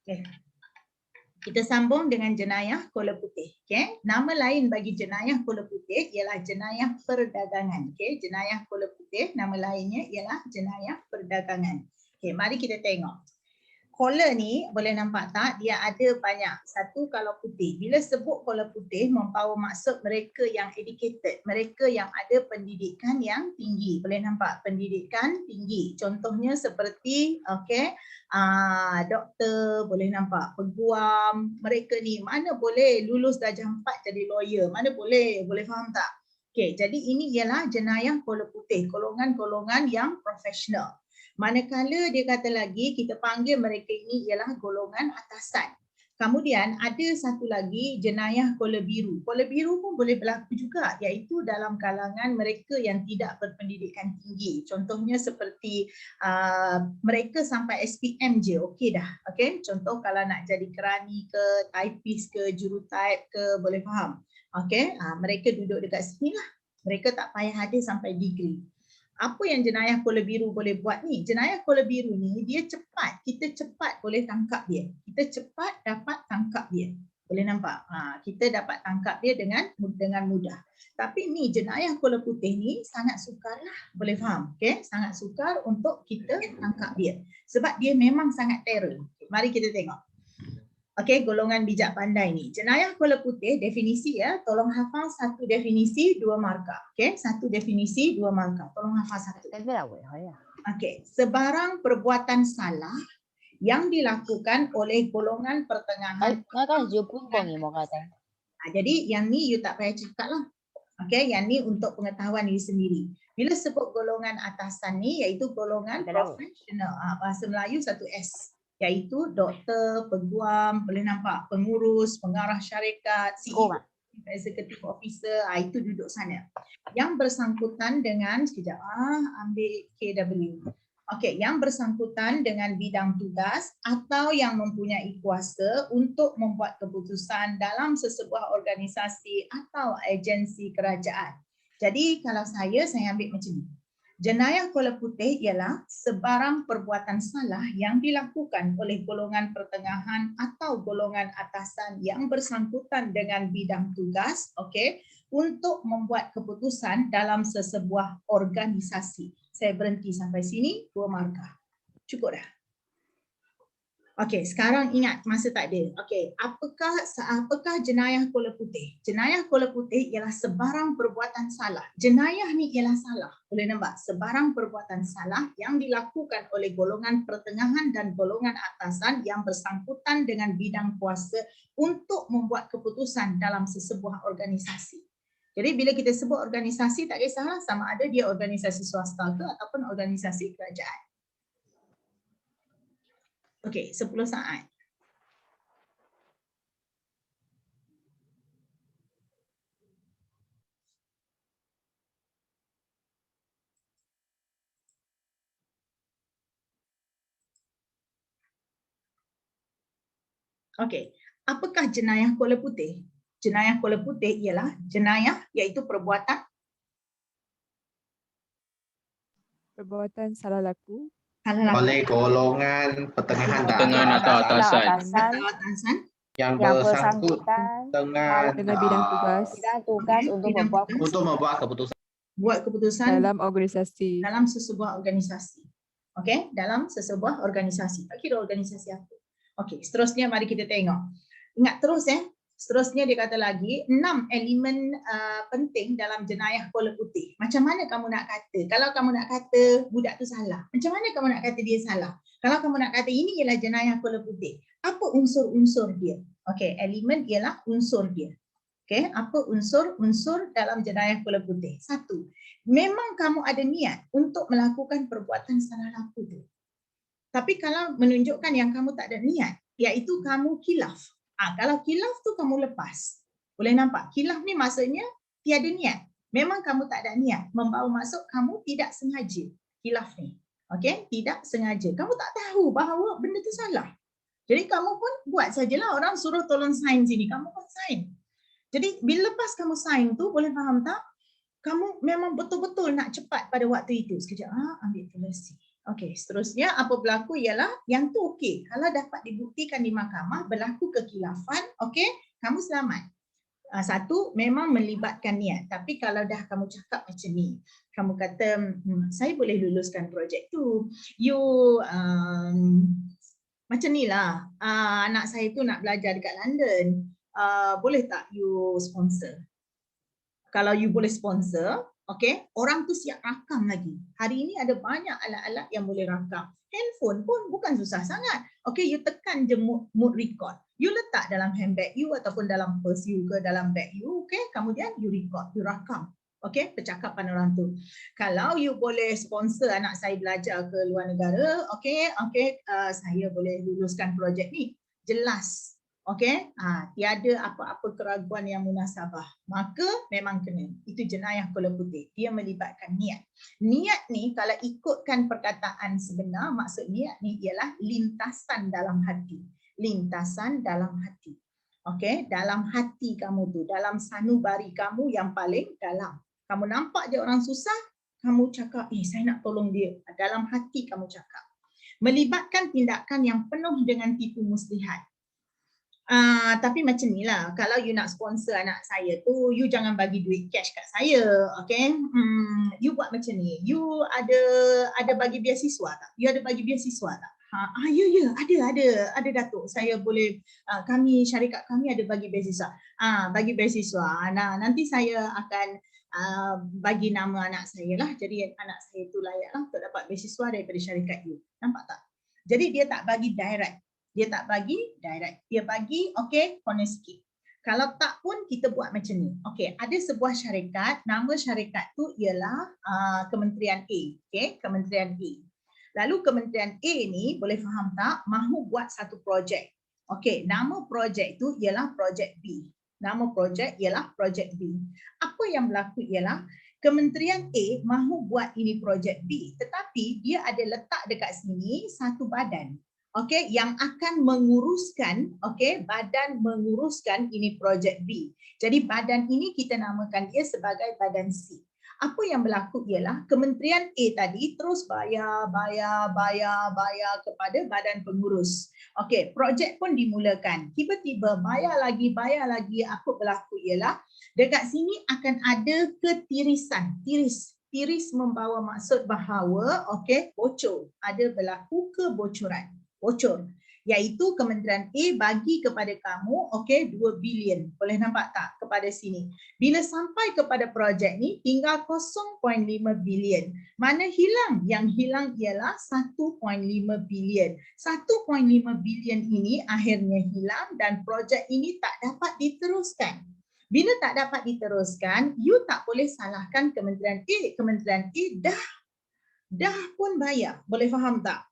Okay. Kita sambung dengan jenayah kola putih. Okay. Nama lain bagi jenayah kola putih ialah jenayah perdagangan. Okay. Jenayah kola putih, nama lainnya ialah jenayah perdagangan. Okay. Mari kita tengok. Kola ni boleh nampak tak dia ada banyak. Satu kalau putih. Bila sebut kola putih membawa maksud mereka yang educated, mereka yang ada pendidikan yang tinggi. Boleh nampak pendidikan tinggi. Contohnya seperti doktor, boleh nampak peguam. Mereka ni mana boleh lulus darjah 4 jadi lawyer, mana boleh faham tak? Okey, jadi ini ialah jenayah kola putih, golongan-golongan yang profesional. Manakala dia kata lagi, kita panggil mereka ini ialah golongan atasan. Kemudian ada satu lagi jenayah kola biru. Kola biru pun boleh berlaku juga, iaitu dalam kalangan mereka yang tidak berpendidikan tinggi. Contohnya seperti mereka sampai SPM je, okey dah. Okay? Contoh kalau nak jadi kerani ke, typist ke, jurutype ke, boleh faham. Okay? Mereka duduk dekat sini lah. Mereka tak payah ada sampai degree. Apa yang jenayah kola biru boleh buat ni? Jenayah kola biru ni dia cepat, kita cepat boleh tangkap dia. Kita cepat dapat tangkap dia. Boleh nampak? Kita dapat tangkap dia dengan mudah. Tapi ni jenayah kola putih ni sangat sukar lah. Boleh faham? Okay? Sangat sukar untuk kita tangkap dia. Sebab dia memang sangat terror. Mari kita tengok. Okey, golongan bijak pandai ni. Jenayah kola putih, definisi ya. Tolong hafal satu definisi, 2 markah. Okey, satu definisi, 2 markah. Tolong hafal satu. Okey, sebarang perbuatan salah yang dilakukan oleh golongan pertengahan. Jadi yang ni you tak payah cakap lah. Okey, yang ni untuk pengetahuan diri sendiri. Bila sebut golongan atasan ni, iaitu golongan profesional. Bahasa Melayu satu S. Iaitu doktor, peguam, boleh nampak, pengurus, pengarah syarikat, CEO, executive officer, itu duduk sana. Yang bersangkutan dengan, sekejap, ambil KW. Okey, yang bersangkutan dengan bidang tugas atau yang mempunyai kuasa untuk membuat keputusan dalam sesebuah organisasi atau agensi kerajaan. Jadi kalau saya ambil macam ni. Jenayah kola putih ialah sebarang perbuatan salah yang dilakukan oleh golongan pertengahan atau golongan atasan yang bersangkutan dengan bidang tugas, okey, untuk membuat keputusan dalam sesebuah organisasi. Saya berhenti sampai sini, 2 markah. Cukup dah. Okey, sekarang ingat masa tak ada. Okey, apakah jenayah kola putih? Jenayah kola putih ialah sebarang perbuatan salah. Jenayah ni ialah salah. Boleh nampak? Sebarang perbuatan salah yang dilakukan oleh golongan pertengahan dan golongan atasan yang bersangkutan dengan bidang kuasa untuk membuat keputusan dalam sesebuah organisasi. Jadi bila kita sebut organisasi, tak kisahlah sama ada dia organisasi swasta ke ataupun organisasi kerajaan. Okey, 10 saat. Okey, apakah jenayah kola putih? Jenayah kola putih ialah jenayah iaitu perbuatan salah laku oleh golongan pertengahan atau atasan yang bersangkutan dengan bidang tugas untuk membuat keputusan. Buat keputusan dalam organisasi. Dalam sesebuah organisasi. Okey, dalam sesebuah organisasi. Tak kira organisasi apa. Okey, seterusnya mari kita tengok. Ingat terus seterusnya dia kata lagi 6 elemen penting dalam jenayah kola putih. Macam mana kamu nak kata? Kalau kamu nak kata budak tu salah, macam mana kamu nak kata dia salah? Kalau kamu nak kata ini ialah jenayah kola putih, apa unsur-unsur dia? Okey, elemen ialah unsur dia. Okey, apa unsur-unsur dalam jenayah kola putih? 1. Memang kamu ada niat untuk melakukan perbuatan salah laku tu. Tapi kalau menunjukkan yang kamu tak ada niat, iaitu kamu khilaf. Kalau khilaf tu kamu lepas. Boleh nampak? Khilaf ni maksudnya tiada niat. Memang kamu tak ada niat. Membawa maksud kamu tidak sengaja. Khilaf ni. Okey? Tidak sengaja. Kamu tak tahu bahawa benda tu salah. Jadi kamu pun buat sajalah. Orang suruh tolong sign sini. Kamu pun sign. Jadi bila lepas kamu sign tu, boleh faham tak? Kamu memang betul-betul nak cepat pada waktu itu. Sekejap, ambil polisi. Okey, seterusnya apa berlaku ialah yang tu okey. Kalau dapat dibuktikan di mahkamah berlaku kekhilafan, okey, kamu selamat. Satu, memang melibatkan niat. Tapi kalau dah kamu cakap macam ni, kamu kata, saya boleh luluskan projek tu. You macam ni lah, anak saya tu nak belajar dekat London. Boleh tak you sponsor? Kalau you boleh sponsor, okay, orang tu siap rakam lagi. Hari ini ada banyak alat-alat yang boleh rakam. Handphone pun bukan susah sangat. Okay, you tekan je mode record. You letak dalam handbag you ataupun dalam purse you ke dalam bag you, okay, kemudian you record, you rakam. Okay, percakapan orang tu. Kalau you boleh sponsor anak saya belajar ke luar negara, okay, saya boleh luluskan projek ni. Jelas. Okey, tiada apa-apa keraguan yang munasabah. Maka memang kena. Itu jenayah kola putih. Dia melibatkan niat. Niat ni kalau ikutkan perkataan sebenar, maksud niat ni ialah lintasan dalam hati. Lintasan dalam hati. Okey, dalam hati kamu tu, dalam sanubari kamu yang paling dalam. Kamu nampak je orang susah, kamu cakap, saya nak tolong dia. Dalam hati kamu cakap. Melibatkan tindakan yang penuh dengan tipu muslihat. Tapi macam ni lah, kalau you nak sponsor anak saya tu, you jangan bagi duit cash kat saya, okay? You buat macam ni, you ada bagi beasiswa tak? You ada bagi beasiswa tak? Ya, ada Datuk. Saya boleh, syarikat kami ada bagi beasiswa. Bagi beasiswa. Nah, nanti saya akan bagi nama anak saya lah. Jadi anak saya tu layak lah untuk dapat beasiswa daripada syarikat you. Nampak tak? Jadi dia tak bagi direct. Dia tak bagi direct. Dia bagi, okay, corner sikit. Kalau tak pun kita buat macam ni. Okay, ada sebuah syarikat, nama syarikat tu ialah Kementerian A. Okay, Kementerian A. Lalu Kementerian A ni, boleh faham tak, mahu buat satu projek. Okay, nama projek tu ialah projek B. Nama projek ialah projek B. Apa yang berlaku ialah, Kementerian A mahu buat ini projek B. Tetapi dia ada letak dekat sini satu badan. Okey, yang akan menguruskan, okey, badan menguruskan ini projek B. Jadi badan ini kita namakan dia sebagai badan C. Apa yang berlaku ialah Kementerian A tadi terus bayar kepada badan pengurus. Okey, projek pun dimulakan. Tiba-tiba bayar lagi. Apa berlaku ialah dekat sini akan ada ketirisan, tiris membawa maksud bahawa, okey, bocor. Ada berlaku kebocoran. Bocor, iaitu Kementerian A bagi kepada kamu, okey, 2 bilion. Boleh nampak tak kepada sini? Bila sampai kepada projek ni tinggal 0.5 bilion. Mana hilang? Yang hilang ialah 1.5 bilion. 1.5 bilion ini akhirnya hilang dan projek ini tak dapat diteruskan. Bila tak dapat diteruskan, you tak boleh salahkan Kementerian A. Kementerian A dah pun bayar. Boleh faham tak?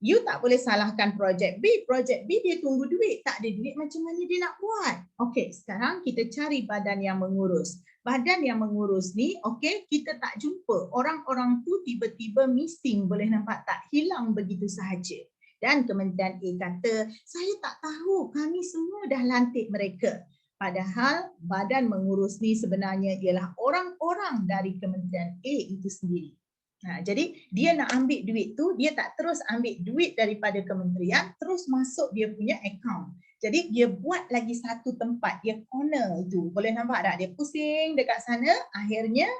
You tak boleh salahkan projek B. Projek B dia tunggu duit. Tak ada duit macam mana dia nak buat? Okey, sekarang kita cari badan yang mengurus. Badan yang mengurus ni, okey, kita tak jumpa. Orang-orang tu tiba-tiba missing. Boleh nampak tak? Hilang begitu sahaja. Dan Kementerian A kata, saya tak tahu. Kami semua dah lantik mereka. Padahal badan mengurus ni sebenarnya ialah orang-orang dari Kementerian A itu sendiri. Jadi dia nak ambil duit tu, dia tak terus ambil duit daripada kementerian, terus masuk dia punya account. Jadi dia buat lagi satu tempat, dia corner itu. Boleh nampak tak? Dia pusing dekat sana, akhirnya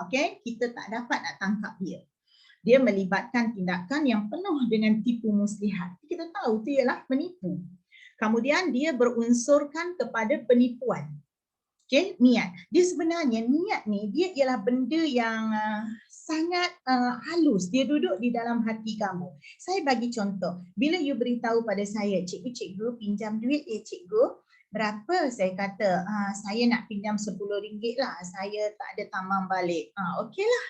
okay, kita tak dapat nak tangkap dia. Dia melibatkan tindakan yang penuh dengan tipu muslihat. Kita tahu tu ialah menipu. Kemudian dia berunsurkan kepada penipuan. Okay, niat. Dia sebenarnya niat ni dia ialah benda yang sangat halus. Dia duduk di dalam hati kamu. Saya bagi contoh. Bila you beritahu pada saya, cikgu pinjam duit cikgu. Berapa? Saya kata, saya nak pinjam RM10 lah. Saya tak ada tambang balik. Okey lah.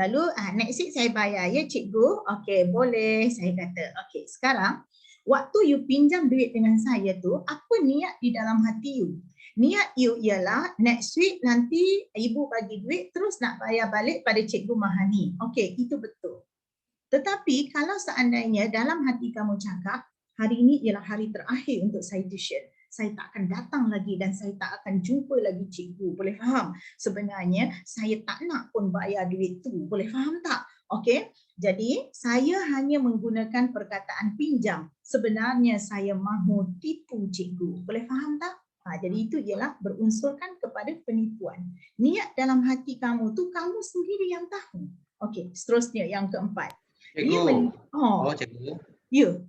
Lalu next week saya bayar ya cikgu. Okey, boleh. Saya kata, okey, sekarang waktu you pinjam duit dengan saya tu, apa niat di dalam hati you? Niat you ialah next week nanti ibu bagi duit terus nak bayar balik pada cikgu Mahani. Okey, itu betul. Tetapi kalau seandainya dalam hati kamu cakap, hari ini ialah hari terakhir untuk saya tuition. Saya tak akan datang lagi dan saya tak akan jumpa lagi cikgu. Boleh faham? Sebenarnya saya tak nak pun bayar duit tu. Boleh faham tak? Okey, jadi saya hanya menggunakan perkataan pinjam. Sebenarnya saya mahu tipu cikgu. Boleh faham tak? Jadi itu ialah berunsurkan kepada penipuan. Niat dalam hati kamu tu kamu sendiri yang tahu. Okey, seterusnya yang keempat. Cikgu. Cikgu. Ya.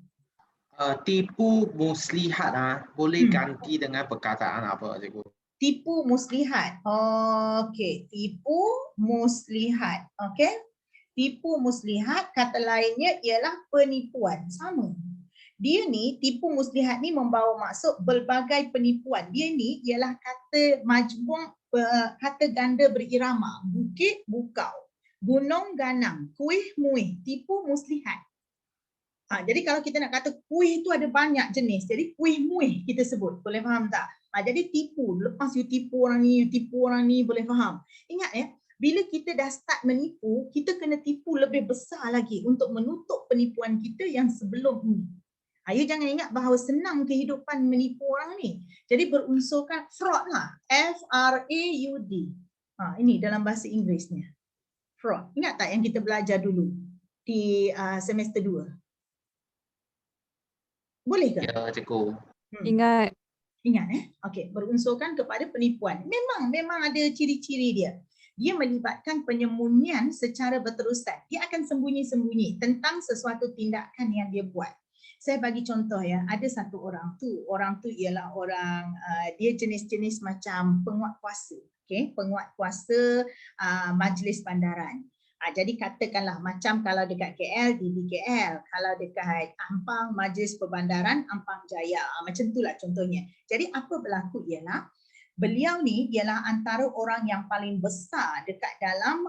Tipu muslihat boleh Hmm. ganti dengan perkataan apa, cikgu? Tipu muslihat. Okey, tipu muslihat. Okey. Tipu muslihat, kata lainnya ialah penipuan. Sama. Dia ni, tipu muslihat ni membawa maksud berbagai penipuan. Dia ni ialah kata majmuk, kata ganda berirama. Bukit, bukau. Gunung, ganang. Kuih, muih. Tipu muslihat. Jadi kalau kita nak kata kuih tu ada banyak jenis. Jadi kuih muih kita sebut. Boleh faham tak? Jadi tipu. Lepas you tipu orang ni, you tipu orang ni. Boleh faham? Ingat ya, bila kita dah start menipu, kita kena tipu lebih besar lagi untuk menutup penipuan kita yang sebelum ini. You jangan ingat bahawa senang kehidupan menipu orang ni. Jadi berunsurkan fraud lah. F-R-A-U-D. Ini dalam bahasa Inggerisnya. Fraud. Ingat tak yang kita belajar dulu di semester 2? Boleh ke? Ya, cikgu. Ingat. Ingat Okey, berunsurkan kepada penipuan. Memang ada ciri-ciri dia. Dia melibatkan penyembunyian secara berterusan. Dia akan sembunyi-sembunyi tentang sesuatu tindakan yang dia buat. Saya bagi contoh ya, ada satu orang tu ialah orang dia jenis-jenis macam penguat kuasa. Okey, penguat kuasa majlis bandaran. Jadi katakanlah macam kalau dekat KL, DBKL. Kalau dekat Ampang, Majlis Perbandaran, Ampang Jaya. Macam itulah contohnya. Jadi apa berlaku ialah, beliau ni ialah antara orang yang paling besar dekat dalam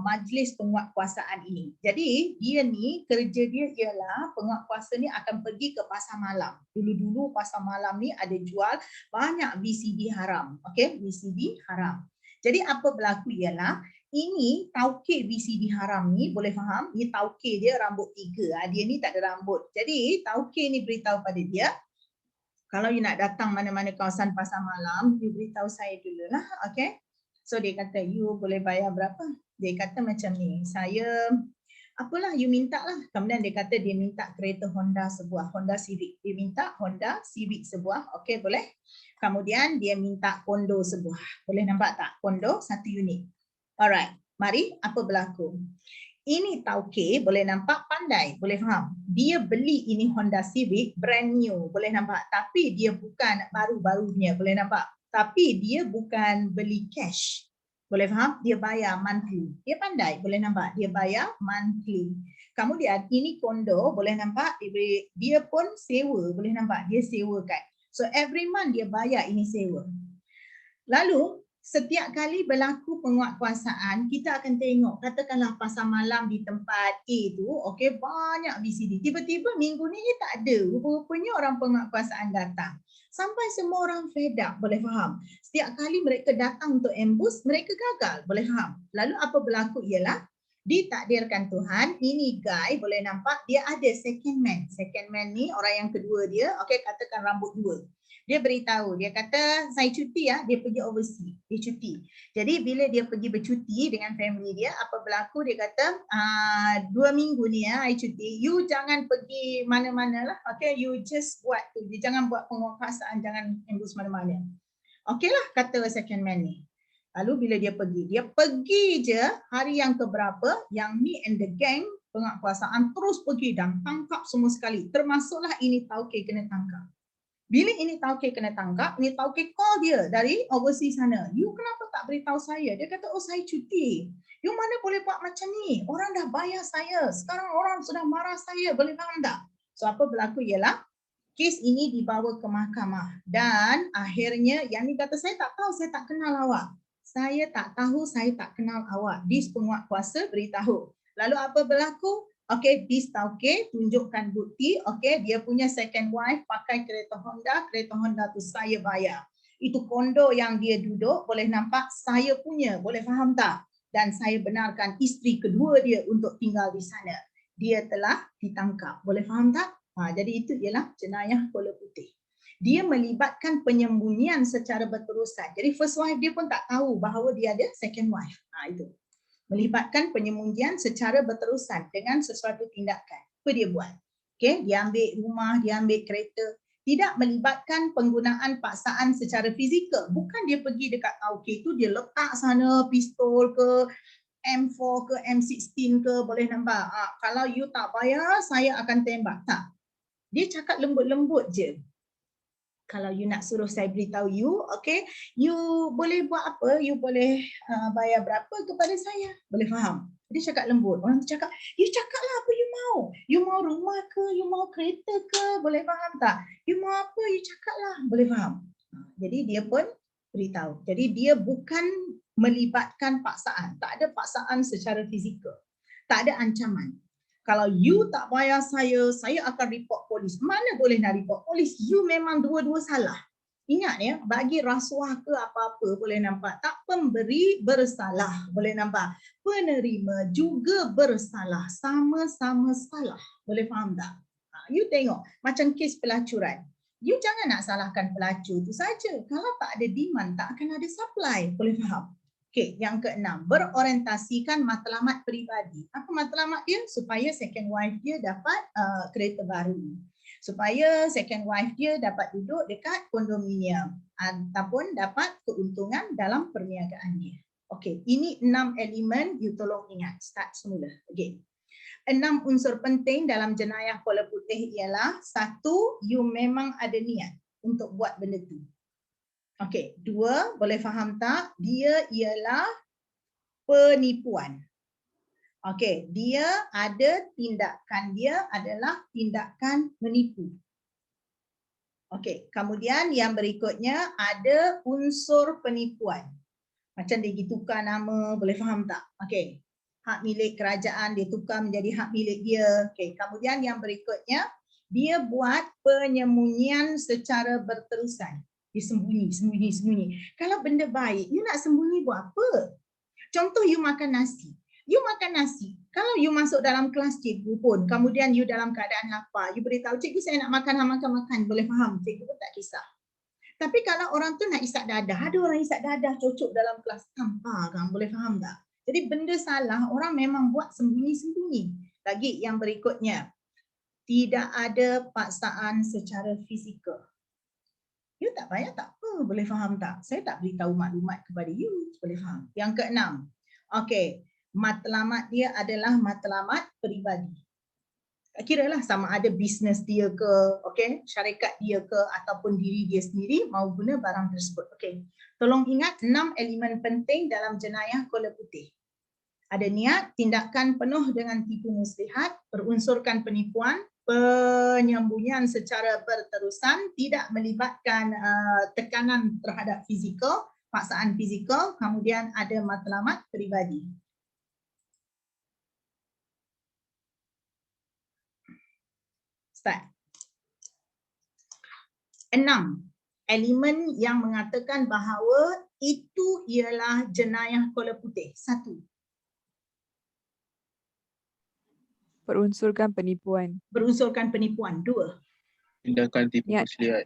majlis penguatkuasaan ini. Jadi dia ni, kerja dia ialah penguatkuasa ni akan pergi ke pasar malam. Dulu-dulu pasar malam ni ada jual banyak VCD haram. Okey, VCD haram. Jadi apa berlaku ialah, ini tauke VCD haram ni, boleh faham? Ni tauke dia rambut 3. Dia ni tak ada rambut. Jadi tauke ni beritahu pada dia, kalau you nak datang mana-mana kawasan pasar malam, you beritahu saya dulu lah. Okay? So dia kata, you boleh bayar berapa? Dia kata macam ni, saya apalah you minta lah. Kemudian dia kata dia minta kereta Honda sebuah, Honda Civic. Dia minta Honda Civic sebuah. Okay, boleh? Kemudian dia minta kondo sebuah. Boleh nampak tak? Kondo 1 unit. Alright, mari apa berlaku? Ini tauke, boleh nampak pandai, boleh faham. Dia beli ini Honda Civic brand new, boleh nampak. Tapi dia bukan baru-barunya, boleh nampak. Tapi dia bukan beli cash, boleh faham. Dia bayar monthly. Dia pandai, boleh nampak. Dia bayar monthly. Kemudian ini kondo, boleh nampak. Dia pun sewa, boleh nampak. Dia sewakan. So every month dia bayar ini sewa. Lalu setiap kali berlaku penguatkuasaan, kita akan tengok, katakanlah pasar malam di tempat A tu, okey, banyak VCD. Tiba-tiba minggu ni tak ada. Rupa-rupanya orang penguatkuasaan datang. Sampai semua orang fed up, boleh faham. Setiap kali mereka datang untuk ambush, mereka gagal, boleh faham. Lalu apa berlaku ialah, ditakdirkan Tuhan, ini guy, boleh nampak, dia ada second man. Second man ni, orang yang kedua dia, okey, katakan rambut 2. Dia beritahu, dia kata saya cuti ya, dia pergi overseas, dia cuti. Jadi bila dia pergi bercuti dengan family dia, apa berlaku, dia kata 2 minggu ni ya, I cuti, you jangan pergi mana-mana lah, okay, you just buat tu, dia jangan buat penguatkuasaan, jangan embus mana-mana. Okay lah, kata second man ni. Lalu bila dia pergi je hari yang keberapa, yang ni and the gang penguatkuasaan terus pergi dan tangkap semua sekali, termasuklah ini tauke kena tangkap. Bila ini tauke kena tangkap, ini tauke call dia dari overseas sana. You kenapa tak beritahu saya? Dia kata, oh saya cuti. You mana boleh buat macam ni? Orang dah bayar saya. Sekarang orang sudah marah saya. Boleh faham tak? So apa berlaku ialah, kes ini dibawa ke mahkamah. Dan akhirnya yang ni kata, saya tak tahu, saya tak kenal awak. Saya tak tahu, saya tak kenal awak. Dis penguatkuasa beritahu. Lalu apa berlaku? Okey, dis tauke tunjukkan bukti, okey, dia punya second wife pakai kereta Honda tu saya bayar. Itu kondo yang dia duduk, boleh nampak saya punya, boleh faham tak? Dan saya benarkan isteri kedua dia untuk tinggal di sana. Dia telah ditangkap, boleh faham tak? Jadi itu ialah jenayah kola putih. Dia melibatkan penyembunyian secara berterusan. Jadi first wife dia pun tak tahu bahawa dia ada second wife. Itu. Melibatkan penyembunyian secara berterusan dengan sesuatu tindakan. Apa dia buat? Okay, dia ambil rumah, dia ambil kereta. Tidak melibatkan penggunaan paksaan secara fizikal. Bukan dia pergi dekat karaoke tu, dia letak sana pistol ke, M4 ke, M16 ke, boleh nampak. Kalau you tak bayar, saya akan tembak. Tak. Dia cakap lembut-lembut je. Kalau you nak suruh saya beritahu you, okay, you boleh buat apa? You boleh bayar berapa kepada saya? Boleh faham? Dia cakap lembut. Orang tu cakap, you cakaplah apa you mau. You mau rumah ke? You mau kereta ke? Boleh faham tak? You mau apa? You cakaplah. Boleh faham? Jadi dia pun beritahu. Jadi dia bukan melibatkan paksaan. Tak ada paksaan secara fizikal. Tak ada ancaman. Kalau you tak bayar saya akan report polis. Mana boleh nak report polis? You memang dua-dua salah. Ingat ya, bagi rasuah ke apa-apa boleh nampak. Tak pemberi bersalah, boleh nampak. Penerima juga bersalah. Sama-sama salah. Boleh faham tak? You tengok, macam kes pelacuran. You jangan nak salahkan pelacur tu saja. Kalau tak ada demand, tak akan ada supply. Boleh faham? Okey, yang keenam, berorientasikan matlamat peribadi. Apa matlamat dia? Supaya second wife dia dapat kereta baru. Supaya second wife dia dapat duduk dekat kondominium ataupun dapat keuntungan dalam perniagaan dia. Okey, ini 6 elemen, you tolong ingat. Start semula. Again. 6 unsur penting dalam jenayah kola putih ialah 1, you memang ada niat untuk buat benda tu. Okey, 2, boleh faham tak? Dia ialah penipuan. Okey, dia ada tindakan dia adalah tindakan menipu. Okey, kemudian yang berikutnya ada unsur penipuan. Macam dia pergi tukar nama, boleh faham tak? Okey, hak milik kerajaan dia tukar menjadi hak milik dia. Okey, kemudian yang berikutnya dia buat penyembunyian secara berterusan. Dia sembunyi. Kalau benda baik, you nak sembunyi buat apa? Contoh you makan nasi. You makan nasi. Kalau you masuk dalam kelas cikgu pun, kemudian you dalam keadaan lapar, you beritahu cikgu saya nak makan. Boleh faham? Cikgu pun tak kisah. Tapi kalau orang tu nak isap dadah, ada orang isap dadah cocok dalam kelas, tampar kan? Boleh faham tak? Jadi benda salah, orang memang buat sembunyi-sembunyi. Lagi yang berikutnya, tidak ada paksaan secara fizikal. You tak payah tak apa, boleh faham tak? Saya tak beritahu maklumat kepada you, boleh faham? Yang keenam, okey, matlamat dia adalah matlamat peribadi. Kira lah sama ada bisnes dia ke, okey, syarikat dia ke ataupun diri dia sendiri mau guna barang tersebut. Okey. Tolong ingat 6 elemen penting dalam jenayah kola putih. Ada niat, tindakan penuh dengan tipu muslihat, berunsurkan penipuan, penyembunyian secara berterusan, tidak melibatkan tekanan terhadap fizikal, paksaan fizikal, kemudian ada matlamat peribadi. Start. 6 elemen yang mengatakan bahawa itu ialah jenayah kola putih. 1. Berunsurkan penipuan. Berunsurkan penipuan. 2. Tindakan tipu Niat. muslihat.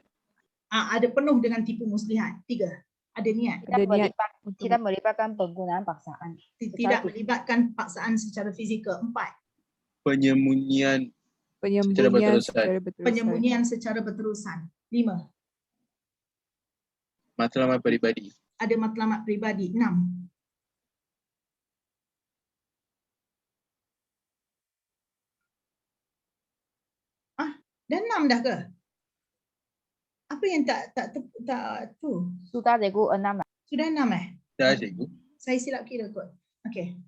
Ada penuh dengan tipu muslihat. 3. Ada niat. Ada niat untuk Tidak melibatkan penggunaan paksaan. Tidak melibatkan paksaan secara fizikal. 4. Penyembunyian penyembunyian berterusan. secara berterusan. Penyembunyian secara berterusan. 5. Matlamat peribadi. Ada matlamat peribadi. 6. Dah 6 dah ke? Apa yang tak tu? Sudah cikgu 6 lah. Sudah 6 Dah cikgu. Saya silap kira kot. Okey.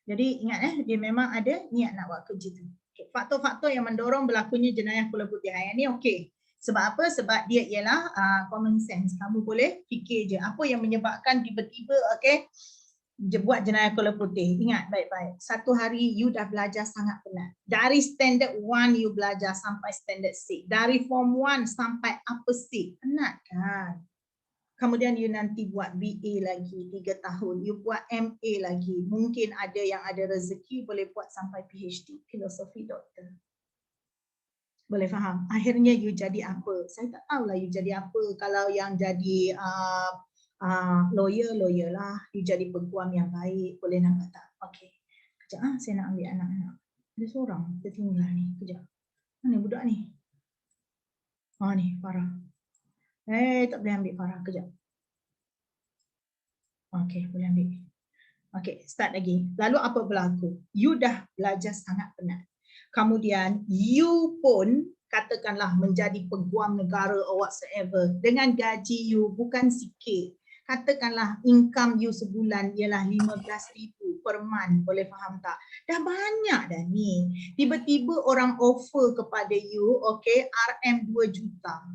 Jadi ingat dia memang ada niat nak buat kerja tu. Okay. Faktor-faktor yang mendorong berlakunya jenayah kola putih. Yang ni okey. Sebab apa? Sebab dia ialah common sense. Kamu boleh fikir je apa yang menyebabkan tiba-tiba okey buat jenayah kola putih. Ingat baik-baik. Satu hari you dah belajar sangat penat. Dari standard 1 you belajar sampai standard 6. Dari form 1 sampai upper 6. Penat kan? Kemudian you nanti buat BA lagi 3 tahun. You buat MA lagi. Mungkin ada yang ada rezeki boleh buat sampai PhD. Filosofi doktor. Boleh faham? Akhirnya you jadi apa? Saya tak tahulah you jadi apa. Kalau yang jadi lawyer lah. You jadi peguam yang baik. Boleh nampak tak? Okey. Kejap saya nak ambil anak-anak. Ada seorang tertinggal ni. Kejap. Mana budak ni? Ni Farah. Tak boleh ambil Farah. Kejap. Okey, boleh ambil. Okey, start lagi. Lalu apa berlaku? You dah belajar sangat penat. Kemudian you pun katakanlah menjadi peguam negara or whatsoever dengan gaji you bukan sikit. Katakanlah income you sebulan ialah 15,000 per month, boleh faham tak? Dah banyak dah ni. Tiba-tiba orang offer kepada you, okay, RM 2 juta.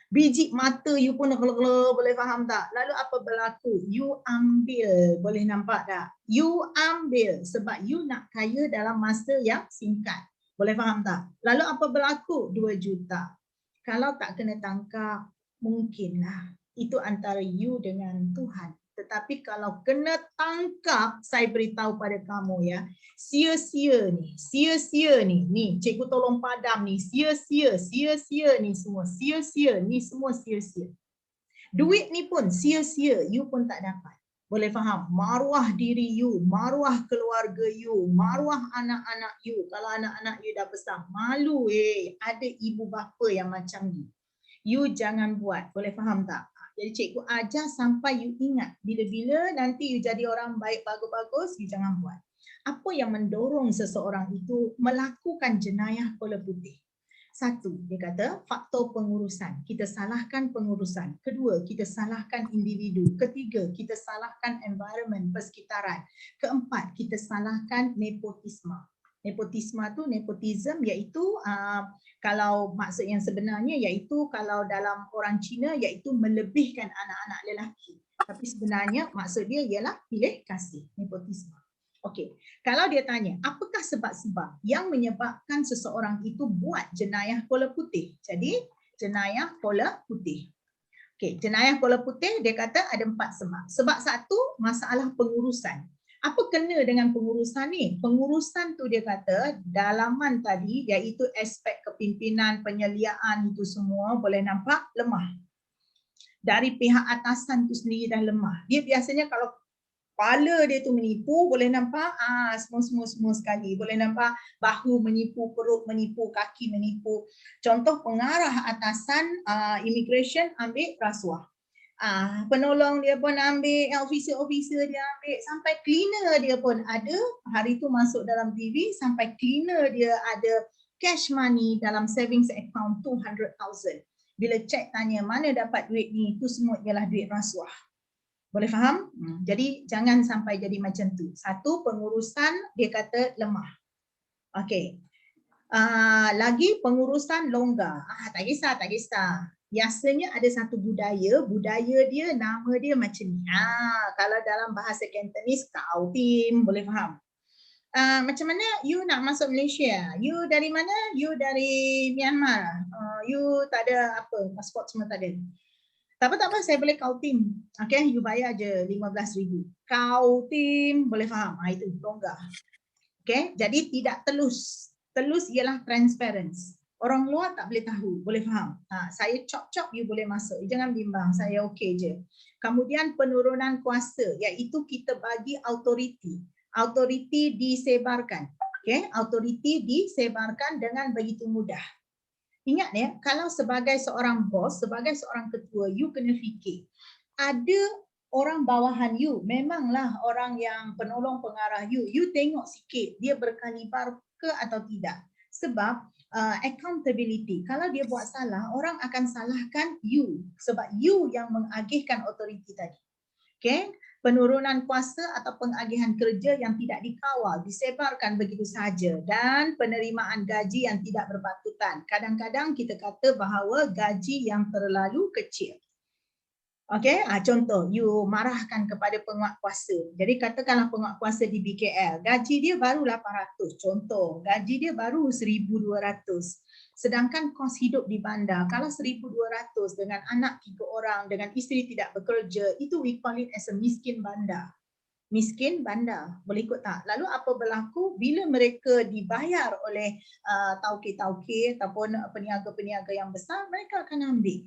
Biji mata you pun boleh faham tak? Lalu apa berlaku? You ambil, boleh nampak tak? You ambil sebab you nak kaya dalam masa yang singkat. Boleh faham tak? Lalu apa berlaku? 2 juta. Kalau tak kena tangkap, mungkinlah. Itu antara you dengan Tuhan. Tetapi kalau kena tangkap, saya beritahu pada kamu ya, sia-sia ni, ni cikgu tolong padam ni, sia-sia ni semua, sia-sia ni semua sia-sia. Duit ni pun sia-sia, you pun tak dapat. Boleh faham? Maruah diri you, maruah keluarga you, maruah anak-anak you. Kalau anak-anak you dah besar, malu ada ibu bapa yang macam ni. You jangan buat, boleh faham tak? Jadi cikgu ajar sampai you ingat. Bila-bila nanti you jadi orang baik bagus-bagus, you jangan buat. Apa yang mendorong seseorang itu melakukan jenayah kola putih? Satu, dia kata faktor pengurusan. Kita salahkan pengurusan. Kedua, kita salahkan individu. Ketiga, kita salahkan environment, persekitaran. Keempat, kita salahkan nepotisme. Nepotism iaitu kalau maksud yang sebenarnya iaitu kalau dalam orang Cina iaitu melebihkan anak-anak lelaki. Tapi sebenarnya maksud dia ialah pilih kasih, nepotisme. Okey, kalau dia tanya apakah sebab-sebab yang menyebabkan seseorang itu buat jenayah kola putih? Jadi jenayah kola putih. Okey, jenayah kola putih dia kata ada 4 sebab. Sebab satu, masalah pengurusan. Apa kena dengan pengurusan ni? Pengurusan tu dia kata dalaman tadi iaitu aspek kepimpinan, penyeliaan itu semua boleh nampak lemah. Dari pihak atasan tu sendiri dah lemah. Dia biasanya kalau kepala dia tu menipu, boleh nampak semua sekali. Boleh nampak bahu menipu, perut menipu, kaki menipu. Contoh pengarah atasan immigration ambil rasuah. Penolong dia pun ambil, officer dia ambil, sampai cleaner dia pun ada. Hari tu masuk dalam TV, sampai cleaner dia ada cash money dalam savings account 200,000. Bila cek tanya mana dapat duit ni, itu semua ialah duit rasuah. Boleh faham? Jadi jangan sampai jadi macam tu. Satu, pengurusan dia kata lemah. Okey. Lagi pengurusan longgar. Tak kisah. Biasanya ada satu budaya dia nama dia macam ni. Kalau dalam bahasa Cantonese kau tim, boleh faham. Macam mana you nak masuk Malaysia? You dari mana? You dari Myanmar. You tak ada apa, pasport semua tak ada. Tak apa, saya boleh kau tim. Okay, you bayar je 15,000. Kau tim, boleh faham? Itu longgar. Okay, jadi tidak telus. Telus ialah transparency. Orang luar tak boleh tahu, boleh faham. Saya cop-cop, you boleh masuk. Jangan bimbang, saya okey je. Kemudian penurunan kuasa, iaitu kita bagi autoriti. Autoriti disebarkan. Okay? Autoriti disebarkan dengan begitu mudah. Ingat ya, kalau sebagai seorang bos, sebagai seorang ketua, you kena fikir. Ada orang bawahan you, memanglah orang yang penolong pengarah you. You tengok sikit, dia berkalibar ke atau tidak. Sebab accountability. Kalau dia buat salah, orang akan salahkan you sebab you yang mengagihkan otoriti tadi. Okay? Penurunan kuasa atau pengagihan kerja yang tidak dikawal, disebarkan begitu saja, dan penerimaan gaji yang tidak berpatutan. Kadang-kadang kita kata bahawa gaji yang terlalu kecil. Okay, contoh, you marahkan kepada penguat kuasa. Jadi katakanlah penguat kuasa di BKL, gaji dia baru 800, contoh, gaji dia baru 1,200. Sedangkan kos hidup di bandar, kalau 1,200 dengan anak 3 orang, dengan isteri tidak bekerja, itu we call it as a miskin bandar. Miskin bandar, boleh ikut tak? Lalu apa berlaku bila mereka dibayar oleh tauke-tauke ataupun peniaga-peniaga yang besar, mereka akan ambil.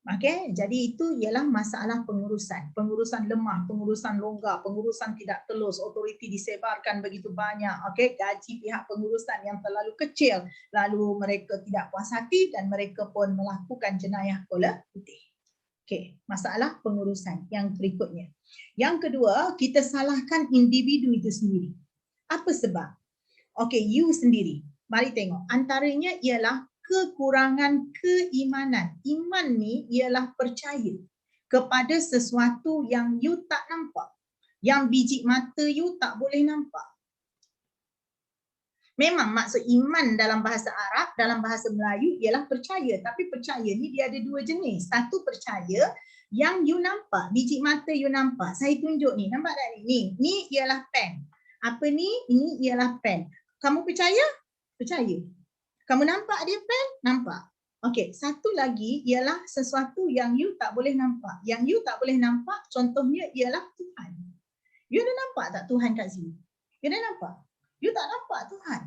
Okey, jadi itu ialah masalah pengurusan. Pengurusan lemah, pengurusan longgar, pengurusan tidak telus, autoriti disebarkan begitu banyak. Okey, gaji pihak pengurusan yang terlalu kecil, lalu mereka tidak puas hati dan mereka pun melakukan jenayah kola putih. Okey, masalah pengurusan yang berikutnya. Yang kedua, kita salahkan individu itu sendiri. Apa sebab? Okey, you sendiri. Mari tengok. Antaranya ialah kekurangan keimanan. Iman ni ialah percaya kepada sesuatu yang you tak nampak. Yang biji mata you tak boleh nampak. Memang maksud iman dalam bahasa Arab, dalam bahasa Melayu ialah percaya. Tapi percaya ni dia ada dua jenis. Satu percaya yang you nampak, biji mata you nampak. Saya tunjuk ni, nampak tak ni? Ni ialah pen. Apa ni? Ini ialah pen. Kamu percaya? Percaya. Kamu nampak dia pen? Nampak. Okey, satu lagi ialah sesuatu yang you tak boleh nampak. Yang you tak boleh nampak contohnya ialah Tuhan. You dah nampak tak Tuhan kat sini? You dah nampak? You tak nampak Tuhan.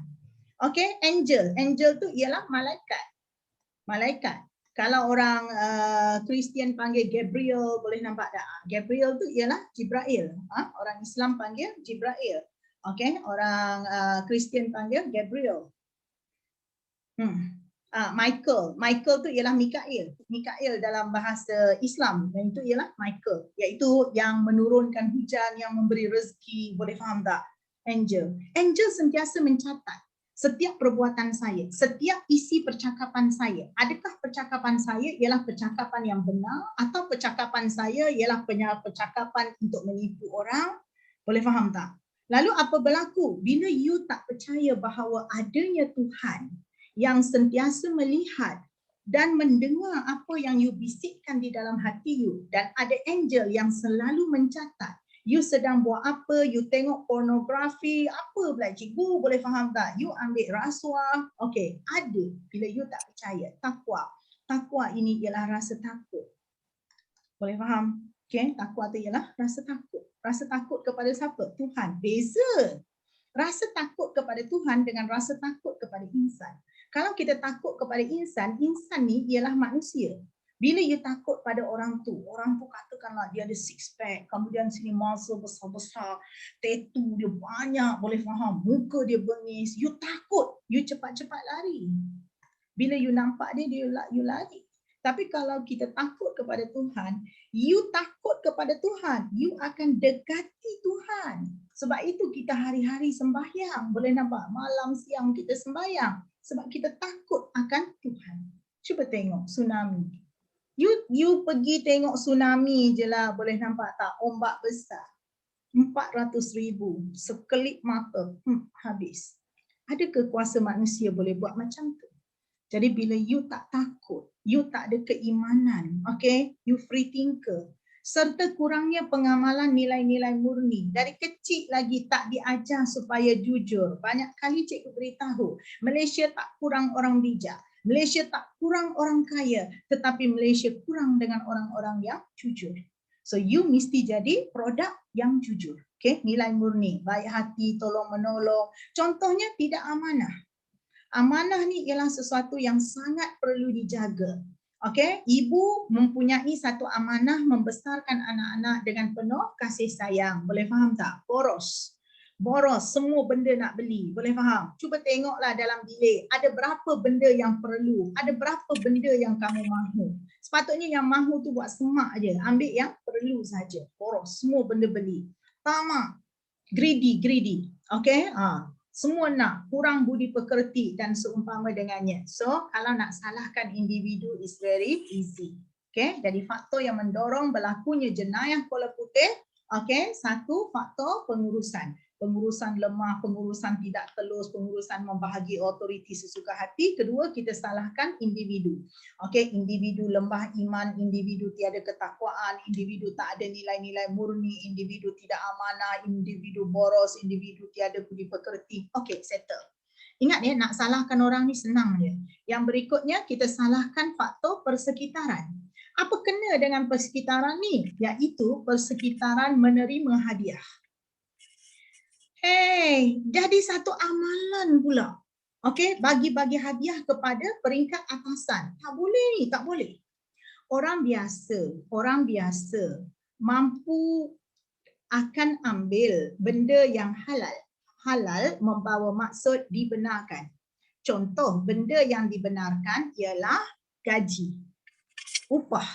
Okey, angel. Angel tu ialah malaikat. Malaikat. Kalau orang Kristian panggil Gabriel, boleh nampak tak? Gabriel tu ialah Jibrail. Orang Islam panggil Jibrail. Okey, orang Kristian panggil Gabriel. Michael. Michael tu ialah Mikail. Mikail dalam bahasa Islam, dan itu ialah Michael, iaitu yang menurunkan hujan, yang memberi rezeki. Boleh faham tak? Angel. Angel sentiasa mencatat setiap perbuatan saya, setiap isi percakapan saya. Adakah percakapan saya ialah percakapan yang benar atau percakapan saya ialah percakapan untuk menipu orang? Boleh faham tak? Lalu apa berlaku bila you tak percaya bahawa adanya Tuhan yang sentiasa melihat dan mendengar apa yang you bisikkan di dalam hati you, dan ada angel yang selalu mencatat you sedang buat apa, you tengok pornografi, apa pula cikgu, boleh faham tak? You ambil rasuah. Okey, ada bila you tak percaya. Takwa. Takwa ini ialah rasa takut. Boleh faham? Okey, takwa tu ialah rasa takut. Rasa takut kepada siapa? Tuhan. Beza. Rasa takut kepada Tuhan dengan rasa takut kepada insan. Kalau kita takut kepada insan, insan ni ialah manusia. Bila you takut pada orang tu katakanlah dia ada six pack, kemudian sini muscle besar-besar, tattoo dia banyak, boleh faham, muka dia bengis, you takut, you cepat-cepat lari. Bila you nampak dia, you lari. Tapi kalau kita takut kepada Tuhan, you takut kepada Tuhan, you akan dekati Tuhan. Sebab itu kita hari-hari sembahyang, boleh nampak, malam siang kita sembahyang. Sebab kita takut akan Tuhan. Cuba tengok tsunami. You pergi tengok tsunami je lah, boleh nampak tak? Ombak besar. 400,000. Sekelip mata. Habis. Adakah kuasa manusia boleh buat macam tu? Jadi bila you tak takut, you tak ada keimanan, okay? You free thinker. Serta kurangnya pengamalan nilai-nilai murni. Dari kecil lagi tak diajar supaya jujur. Banyak kali cikgu beritahu, Malaysia tak kurang orang bijak. Malaysia tak kurang orang kaya, tetapi Malaysia kurang dengan orang-orang yang jujur. So you mesti jadi produk yang jujur. Okay? Nilai murni, baik hati, tolong menolong. Contohnya tidak amanah. Amanah ni ialah sesuatu yang sangat perlu dijaga. Okay? Ibu mempunyai satu amanah membesarkan anak-anak dengan penuh kasih sayang. Boleh faham tak? Boros. Boros, semua benda nak beli. Boleh faham? Cuba tengoklah dalam bilik. Ada berapa benda yang perlu? Ada berapa benda yang kamu mahu? Sepatutnya yang mahu tu buat semak je. Ambil yang perlu saja. Boros, semua benda beli. Tamak, greedy. Okay? Semua nak, kurang budi pekerti dan seumpama dengannya. So, kalau nak salahkan individu is very easy. Okay? Jadi faktor yang mendorong berlakunya jenayah kola putih, okay? Satu, faktor pengurusan. Pengurusan lemah, pengurusan tidak telus, pengurusan membahagi otoriti sesuka hati. Kedua, kita salahkan individu. Okey, individu lembah iman, individu tiada ketakwaan, individu tak ada nilai-nilai murni, individu tidak amanah, individu boros, individu tiada budi pekerti. Okey, settle. Ingat ya, nak salahkan orang ni senang je. Yang berikutnya, kita salahkan faktor persekitaran. Apa kena dengan persekitaran ni? Iaitu persekitaran menerima hadiah. Jadi satu amalan pula. Okey, bagi-bagi hadiah kepada peringkat atasan. Tak boleh ni, tak boleh. Orang biasa mampu akan ambil benda yang halal. Halal membawa maksud dibenarkan. Contoh benda yang dibenarkan ialah gaji, upah.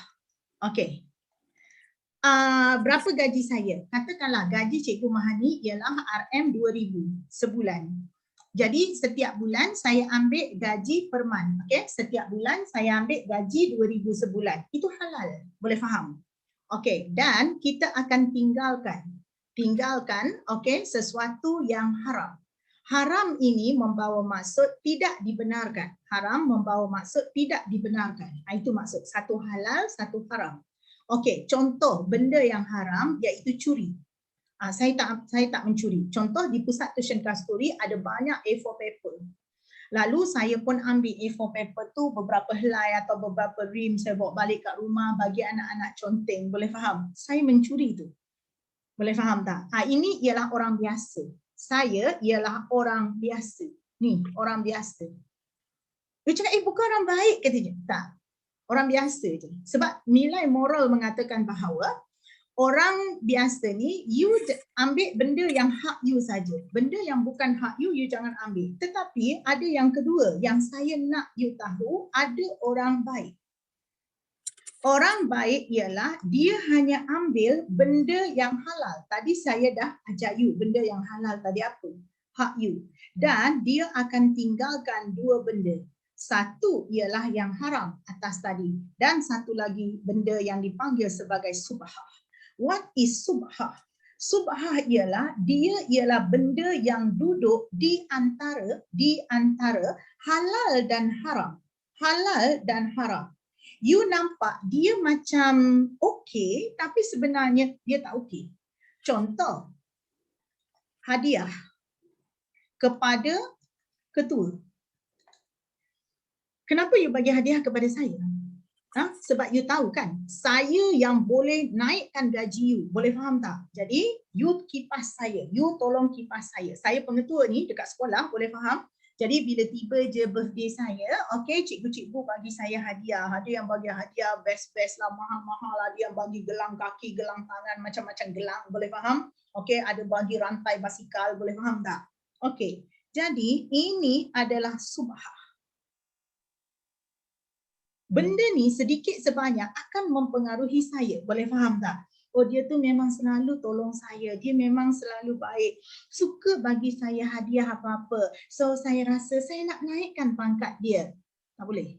Okey. Berapa gaji saya? Katakanlah gaji Cikgu Mahani ialah RM2,000 sebulan. Jadi setiap bulan saya ambil gaji per month. Okey, setiap bulan saya ambil gaji 2,000 sebulan. Itu halal. Boleh faham? Okey, dan kita akan tinggalkan okey sesuatu yang haram. Haram ini membawa maksud tidak dibenarkan. Haram membawa maksud tidak dibenarkan. Itu maksud satu halal, satu haram. Okey, contoh benda yang haram iaitu curi. Saya tak mencuri. Contoh di pusat tuition kasturi ada banyak A4 paper. Lalu saya pun ambil A4 paper tu beberapa helai atau beberapa rim saya bawa balik kat rumah bagi anak-anak conteng. Boleh faham? Saya mencuri tu. Boleh faham tak? Ini ialah orang biasa. Saya ialah orang biasa. Ni, orang biasa. Dia cakap, bukan orang baik katanya. Tak. Orang biasa je. Sebab nilai moral mengatakan bahawa orang biasa ni, you ambil benda yang hak you saja. Benda yang bukan hak you, you jangan ambil. Tetapi ada yang kedua, yang saya nak you tahu, ada orang baik. Orang baik ialah dia hanya ambil benda yang halal. Tadi saya dah ajar you benda yang halal tadi apa? Hak you. Dan dia akan tinggalkan dua benda. Satu ialah yang haram atas tadi. Dan satu lagi benda yang dipanggil sebagai subhah. What is subhah? Subhah ialah dia ialah benda yang duduk di antara halal dan haram. Halal dan haram. You nampak dia macam okey tapi sebenarnya dia tak okey. Contoh, hadiah kepada ketua. Kenapa you bagi hadiah kepada saya? Sebab you tahu kan, saya yang boleh naikkan gaji you. Boleh faham tak? Jadi, you kipas saya. You tolong kipas saya. Saya pengetua ni dekat sekolah, boleh faham? Jadi, bila tiba je birthday saya, okay, cikgu-cikgu bagi saya hadiah. Ada yang bagi hadiah best-best lah, mahal-mahal lah. Ada yang bagi gelang kaki, gelang tangan, macam-macam gelang. Boleh faham? Okay, ada bagi rantai basikal. Boleh faham tak? Okay, jadi ini adalah subhah. Benda ni sedikit sebanyak akan mempengaruhi saya. Boleh faham tak? Oh, dia tu memang selalu tolong saya. Dia memang selalu baik. Suka bagi saya hadiah apa-apa. So, saya rasa saya nak naikkan pangkat dia. Tak boleh?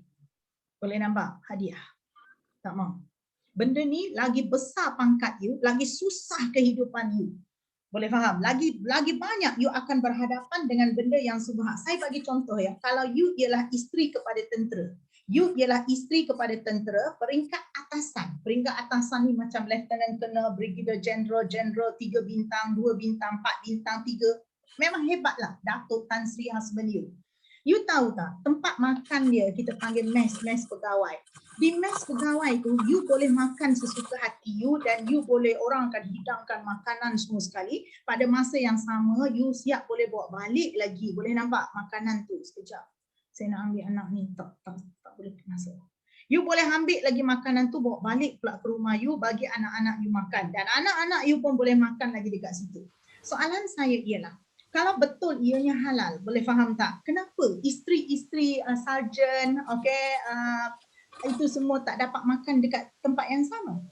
Boleh nampak? Hadiah. Tak mau. Benda ni lagi besar pangkat you, lagi susah kehidupan you. Boleh faham? Lagi banyak you akan berhadapan dengan benda yang subhah. Saya bagi contoh ya. Kalau you ialah isteri kepada tentera. You ialah isteri kepada tentera, peringkat atasan. Peringkat atasan ni macam Lieutenant Colonel, Brigadier General, General 3 bintang, 2 bintang, 4 bintang, 3. Memang hebatlah Datuk Tan Sri husband you. You tahu tak, tempat makan dia kita panggil mes pegawai. Di mes pegawai tu, you boleh makan sesuka hati you dan you boleh, orang akan hidangkan makanan semua sekali. Pada masa yang sama, you siap boleh bawa balik lagi. Boleh nampak makanan tu sekejap. Saya nak ambil anak ni, tak boleh masuk. You boleh ambil lagi makanan tu, bawa balik pula ke rumah you, bagi anak-anak you makan. Dan anak-anak you pun boleh makan lagi dekat situ. Soalan saya ialah, kalau betul ianya halal, boleh faham tak? Kenapa isteri-isteri sarjan, itu semua tak dapat makan dekat tempat yang sama?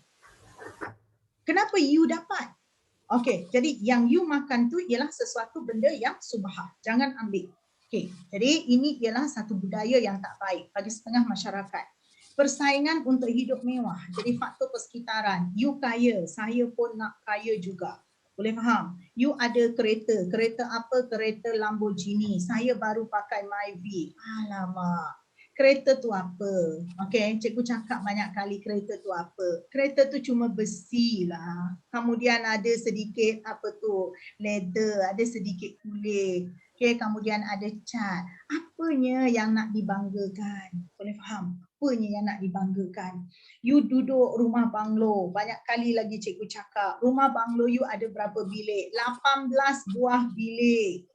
Kenapa you dapat? Okey, jadi yang you makan tu ialah sesuatu benda yang subhah. Jangan ambil. Okay. Jadi ini ialah satu budaya yang tak baik bagi setengah masyarakat. Persaingan untuk hidup mewah. Jadi faktor persekitaran. You kaya, saya pun nak kaya juga. Boleh faham? You ada kereta. Kereta apa? Kereta Lamborghini. Saya baru pakai Myvi. Alamak. Kereta tu apa? Okay, cikgu cakap banyak kali kereta tu apa. Kereta tu cuma besi lah. Kemudian ada sedikit leather, ada sedikit kulit. Okay, kemudian ada cat. Apanya yang nak dibanggakan? Boleh faham? Apanya yang nak dibanggakan? You duduk rumah banglo. Banyak kali lagi cikgu cakap, rumah banglo you ada berapa bilik? 18 buah bilik.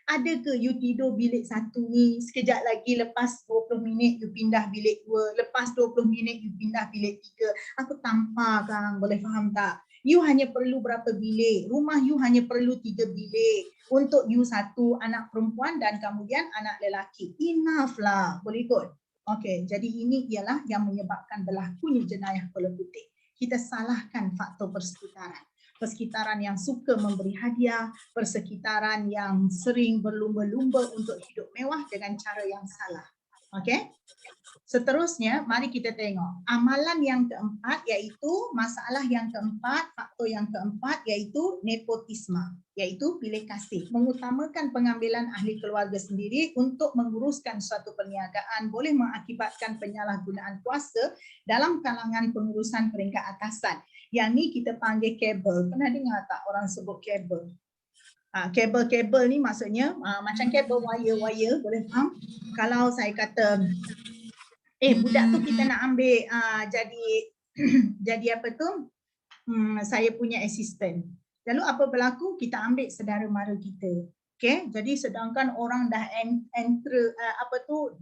Ada ke you tidur bilik satu ni, sekejap lagi lepas 20 minit you pindah bilik 2, lepas 20 minit you pindah bilik 3. Aku tampar kang, boleh faham tak? You hanya perlu berapa bilik? Rumah you hanya perlu 3 bilik. Untuk you satu anak perempuan dan kemudian anak lelaki. Enough lah, boleh ikut? Okey, jadi ini ialah yang menyebabkan berlakunya jenayah kola putih. Kita salahkan faktor persekitaran. Persekitaran yang suka memberi hadiah, persekitaran yang sering berlumba-lumba untuk hidup mewah dengan cara yang salah. Okey? Seterusnya, mari kita tengok amalan yang keempat, iaitu masalah yang keempat, faktor yang keempat iaitu nepotisme, iaitu pilih kasih. Mengutamakan pengambilan ahli keluarga sendiri untuk menguruskan suatu perniagaan boleh mengakibatkan penyalahgunaan kuasa dalam kalangan pengurusan peringkat atasan. Yang ni kita panggil kabel. Pernah dengar tak orang sebut kabel? Kabel-kabel ni maksudnya macam kabel wire-wire, boleh faham? Kalau saya kata budak tu kita nak ambil jadi apa tu, saya punya assistant. Lalu apa berlaku? Kita ambil saudara mara kita. Okay? Jadi sedangkan orang dah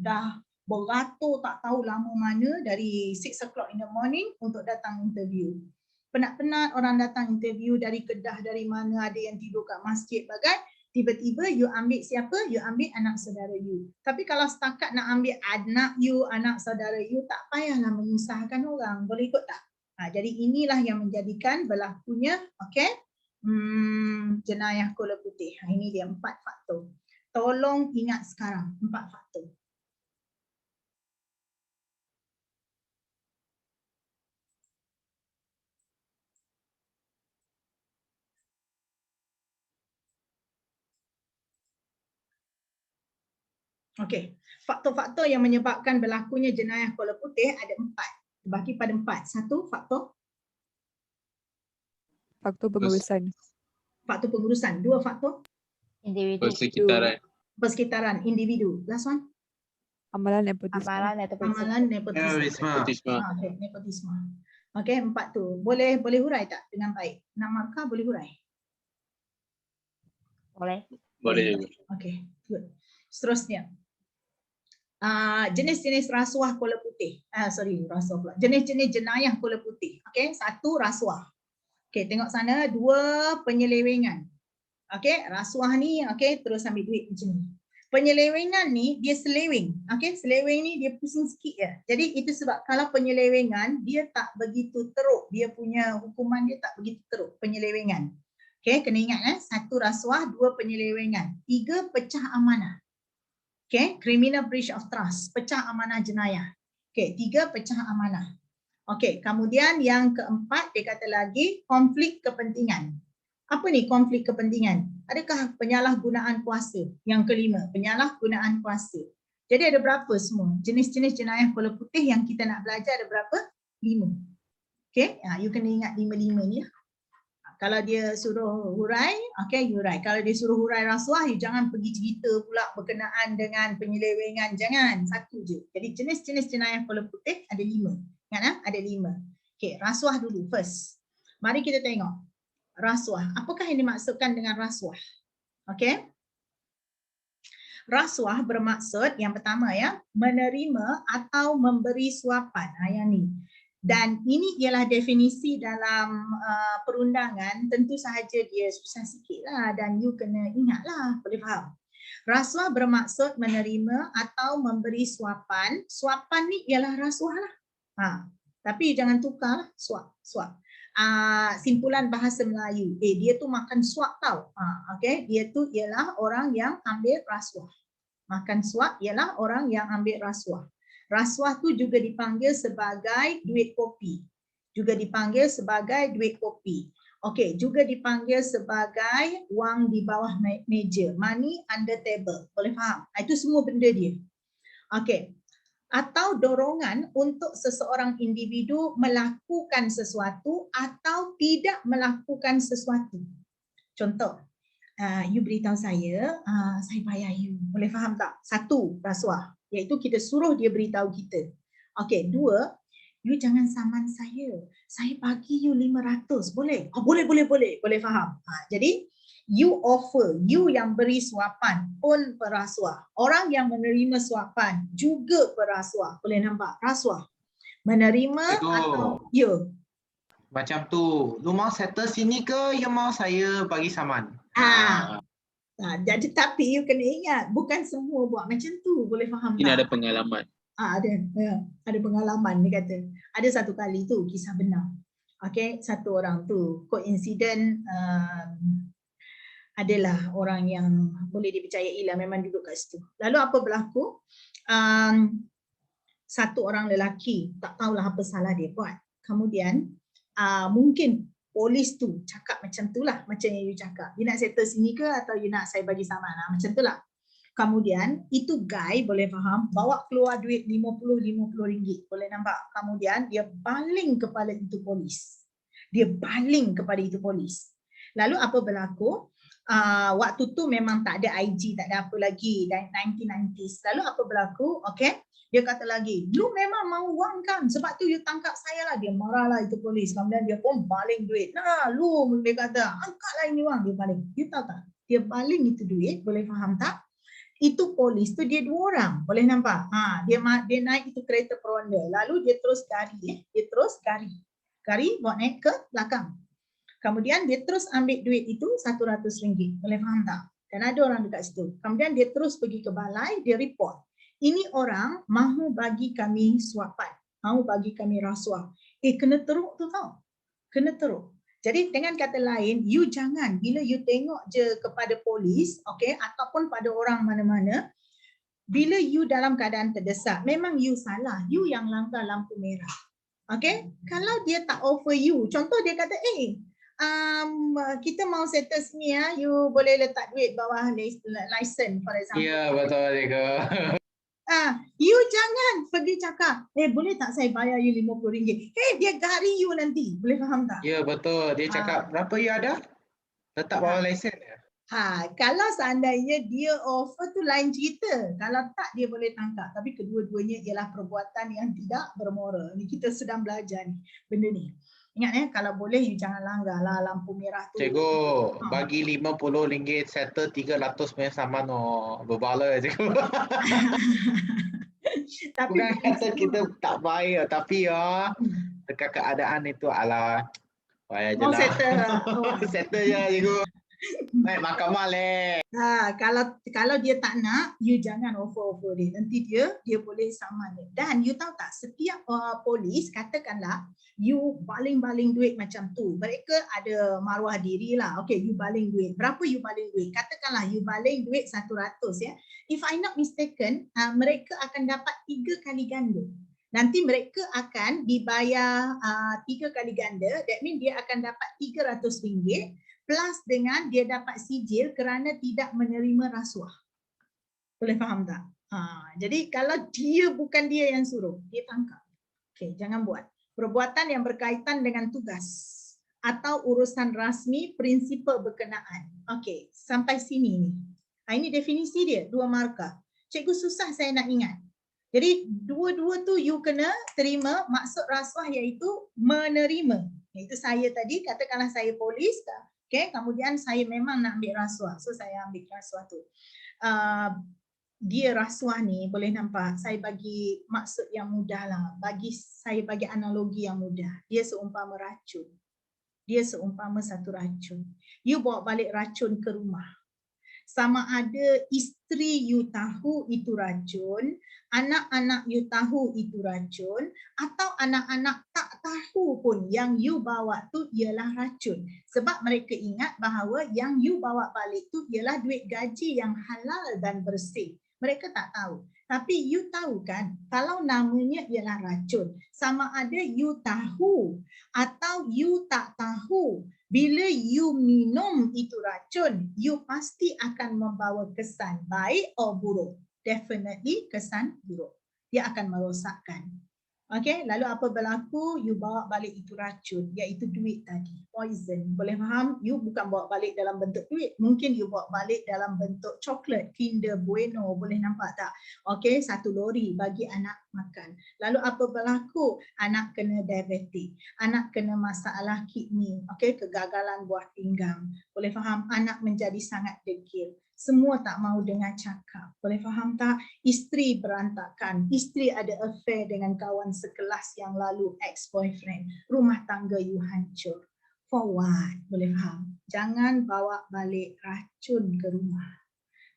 dah beratur tak tahu lama mana dari 6 o'clock in the morning untuk datang interview. Penat-penat orang datang interview dari Kedah, dari mana, ada yang tidur kat masjid bagai. Tiba-tiba you ambil siapa? You ambil anak saudara you. Tapi kalau setakat nak ambil anak you, anak saudara you, tak payahlah menyusahkan orang. Boleh ikut tak? Jadi inilah yang menjadikan berlakunya jenayah kola putih. Ini dia 4 faktor. Tolong ingat sekarang 4 faktor. Okey, faktor-faktor yang menyebabkan berlakunya jenayah kola putih ada 4. Terbagi pada 4. 1, faktor pengurusan. Faktor pengurusan. 2, faktor Individu. Persekitaran. individu. Last one? Amalan nepotisme. Amalan nepotisme. Nepotisme. Okay, nepotisme. Okey, 4 tu. Boleh hurai tak dengan baik? 6 markah boleh hurai? Boleh. Okey, good. Seterusnya. Jenis-jenis rasuah kola putih. Rasuah pula. Jenis-jenis jenayah kola putih. Okey, 1, rasuah. Okey, tengok sana. 2, penyelewengan. Okey, rasuah ni terus ambil duit macam ni. Penyelewengan ni dia seleweng. Okey, seleweng ni dia pusing sikit je. Jadi itu sebab kalau penyelewengan dia tak begitu teruk, dia punya hukuman dia tak begitu teruk, penyelewengan. Okey, kena ingat 1, rasuah, 2, penyelewengan, 3, pecah amanah. Okay, criminal breach of trust, pecah amanah jenayah. Okay, 3, pecah amanah. Okay, kemudian yang keempat dia kata lagi konflik kepentingan. Apa ni konflik kepentingan? Adakah penyalahgunaan kuasa? Yang kelima, penyalahgunaan kuasa. Jadi ada berapa semua? Jenis-jenis jenayah kola putih yang kita nak belajar ada berapa? 5. Okay, you kena ingat 5 ni. Kalau dia suruh hurai, you hurai. Kalau dia suruh hurai rasuah, you jangan pergi cerita pula berkenaan dengan penyelewengan. Jangan, 1 je. Jadi jenis-jenis jenayah kola putih ada 5. Ingat ada 5. Okay, rasuah dulu first. Mari kita tengok. Rasuah. Apakah yang dimaksudkan dengan rasuah? Okay. Rasuah bermaksud yang pertama menerima atau memberi suapan. Yang ni. Dan ini ialah definisi dalam perundangan, tentu sahaja dia susah sikit lah dan you kena ingat lah, boleh faham. Rasuah bermaksud menerima atau memberi suapan. Suapan ni ialah rasuah lah. Tapi jangan tukar suap. Simpulan bahasa Melayu. Dia tu makan suap tau. Okay? Dia tu ialah orang yang ambil rasuah. Makan suap ialah orang yang ambil rasuah. Rasuah tu juga dipanggil sebagai duit kopi. Juga dipanggil sebagai duit kopi. Okey, juga dipanggil sebagai wang di bawah meja. Money under table. Boleh faham? Itu semua benda dia. Okey. Atau dorongan untuk seseorang individu melakukan sesuatu atau tidak melakukan sesuatu. Contoh, you beritahu saya bayar you. Boleh faham tak? 1, rasuah. Iaitu kita suruh dia beritahu kita. Okey, 2, you jangan saman saya. Saya bagi you 500. Boleh? Boleh. Boleh faham. Jadi You offer, you yang beri suapan pun perasuah. Orang yang menerima suapan juga perasuah. Boleh nampak? Rasuah. Menerima Cikgu. atau ya. Macam tu, lu mau settle sini ke you mau saya bagi saman? Jadi tapi you kena ingat, bukan semua buat macam tu. Boleh faham Ini tak? ada pengalaman. Ada pengalaman dia kata. Ada satu kali tu kisah benar. Okey, satu orang tu koinsiden adalah orang yang boleh dipercayai lah, memang duduk kat situ. Lalu apa berlaku? Satu orang lelaki, tak tahulah apa salah dia buat. Kemudian mungkin polis tu cakap macam tu lah, macam yang you cakap. You nak settle sini ke atau you nak saya bagi saman? Macam tu lah. Kemudian itu guy, boleh faham, bawa keluar duit RM50 ringgit. Boleh nampak? Kemudian dia baling kepala itu polis. Dia baling kepada itu polis. Lalu apa berlaku? Waktu tu memang tak ada IG, tak ada apa lagi, 1990s. Lalu apa berlaku? Okay, dia kata lagi, lu memang mau wang kan, sebab tu you tangkap saya lah. Dia marah lah itu polis. Kemudian dia pun baling duit. Nah, lu, dia kata, angkatlah ini wang. Dia baling. You tahu tak? Dia baling itu duit, boleh faham tak? Itu polis tu dia 2 orang, boleh nampak? Dia naik itu kereta peronda. Lalu dia terus gari, gari bawa naik ke belakang. Kemudian dia terus ambil duit itu RM100. Boleh faham tak? Dan ada orang dekat situ. Kemudian dia terus pergi ke balai, dia report. Ini orang mahu bagi kami suapan, mahu bagi kami rasuah. Kena teruk tu tau. Kena teruk. Jadi dengan kata lain, you jangan bila you tengok je kepada polis, okay, ataupun pada orang mana-mana, bila you dalam keadaan terdesak, memang you salah. You yang langgar lampu merah. Okay? Kalau dia tak offer you, contoh dia kata, kita mau settle sini ya, you boleh letak duit bawah license for example. Ya, betul cikgu. You jangan pergi cakap, boleh tak saya bayar you RM50? Dia gari you nanti. Boleh faham tak? Ya, betul. Dia cakap, berapa you ada? Letak bawah lesen. Kalau seandainya dia offer tu lain cerita. Kalau tak, dia boleh tangkap. Tapi kedua-duanya ialah perbuatan yang tidak bermoral. Ni kita sedang belajar ni, benda ni. Ingat kalau boleh you jangan langgar lah lampu merah tu. Cikgu, bagi RM50 settle 300 punya saman berbala cikgu. Tapi bukan kata kita tak baik, tapi dekat keadaan itu ala bayar je mau lah. Settle je cikgu. Naik mahkamah leh. Kalau dia tak nak, you jangan offer dia. Nanti dia boleh saman dia. Dan you tahu tak, setiap polis katakanlah you baling-baling duit macam tu. Mereka ada maruah diri lah. Okay, you baling duit. Berapa you baling duit? Katakanlah you baling duit 100 ya. If I not mistaken, mereka akan dapat 3 kali ganda. Nanti mereka akan dibayar 3 kali ganda. That means dia akan dapat RM300 plus dengan dia dapat sijil kerana tidak menerima rasuah. Boleh faham tak? Jadi kalau dia bukan dia yang suruh, dia tangkap. Okay, jangan buat. Perbuatan yang berkaitan dengan tugas atau urusan rasmi prinsipal berkenaan. Okay, sampai sini ni. Ini definisi dia, 2 markah. Cikgu susah saya nak ingat. Jadi dua-dua tu you kena terima. Maksud rasuah iaitu menerima. Itu saya tadi, katakanlah saya polis, okay, kemudian saya memang nak ambil rasuah. So saya ambil rasuah tu. Dia rasuah ni boleh nampak, saya bagi maksud yang mudah lah. Saya bagi analogi yang mudah. Dia seumpama racun. Dia seumpama satu racun. You bawa balik racun ke rumah. Sama ada isteri you tahu itu racun, anak-anak you tahu itu racun, atau anak-anak tak tahu pun yang you bawa tu ialah racun. Sebab mereka ingat bahawa yang you bawa balik tu ialah duit gaji yang halal dan bersih. Mereka tak tahu. Tapi you tahu kan, kalau namanya ialah racun, sama ada you tahu atau you tak tahu, bila you minum itu racun, you pasti akan membawa kesan baik atau buruk. Definitely kesan buruk. Dia akan merosakkan. Okey, lalu apa berlaku? You bawa balik itu racun, iaitu duit tadi, poison. Boleh faham? You bukan bawa balik dalam bentuk duit. Mungkin you bawa balik dalam bentuk coklat, Kinder Bueno. Boleh nampak tak? Okey, 1 lori bagi anak makan. Lalu apa berlaku? Anak kena diabetik. Anak kena masalah kidney. Okey, kegagalan buah pinggang. Boleh faham? Anak menjadi sangat degil. Semua tak mahu dengar cakap. Boleh faham tak? Isteri berantakan. Isteri ada affair dengan kawan sekelas yang lalu, ex-boyfriend. Rumah tangga you hancur. For what? Boleh faham? Jangan bawa balik racun ke rumah.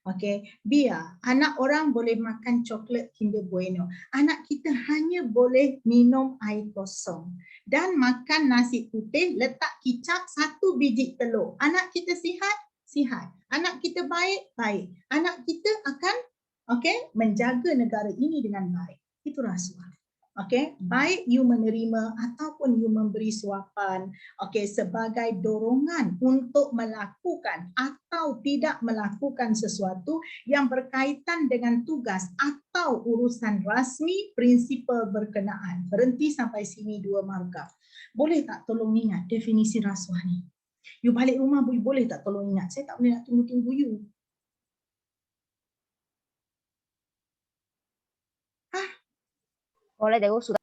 Okey, biar anak orang boleh makan coklat Kinder Bueno. Anak kita hanya boleh minum air kosong dan makan nasi putih, letak kicap 1 biji telur. Anak kita sihat? Sihat. Anak kita baik? Baik. Anak kita akan menjaga negara ini dengan baik. Itu rasuah. Baik you menerima ataupun you memberi suapan sebagai dorongan untuk melakukan atau tidak melakukan sesuatu yang berkaitan dengan tugas atau urusan rasmi prinsipal berkenaan. Berhenti sampai sini 2 markah. Boleh tak tolong ingat definisi rasuah ni? You balik rumah boleh tak tolong ingat? Saya tak boleh nak tunggu-tunggu you. Boleh dah sudah.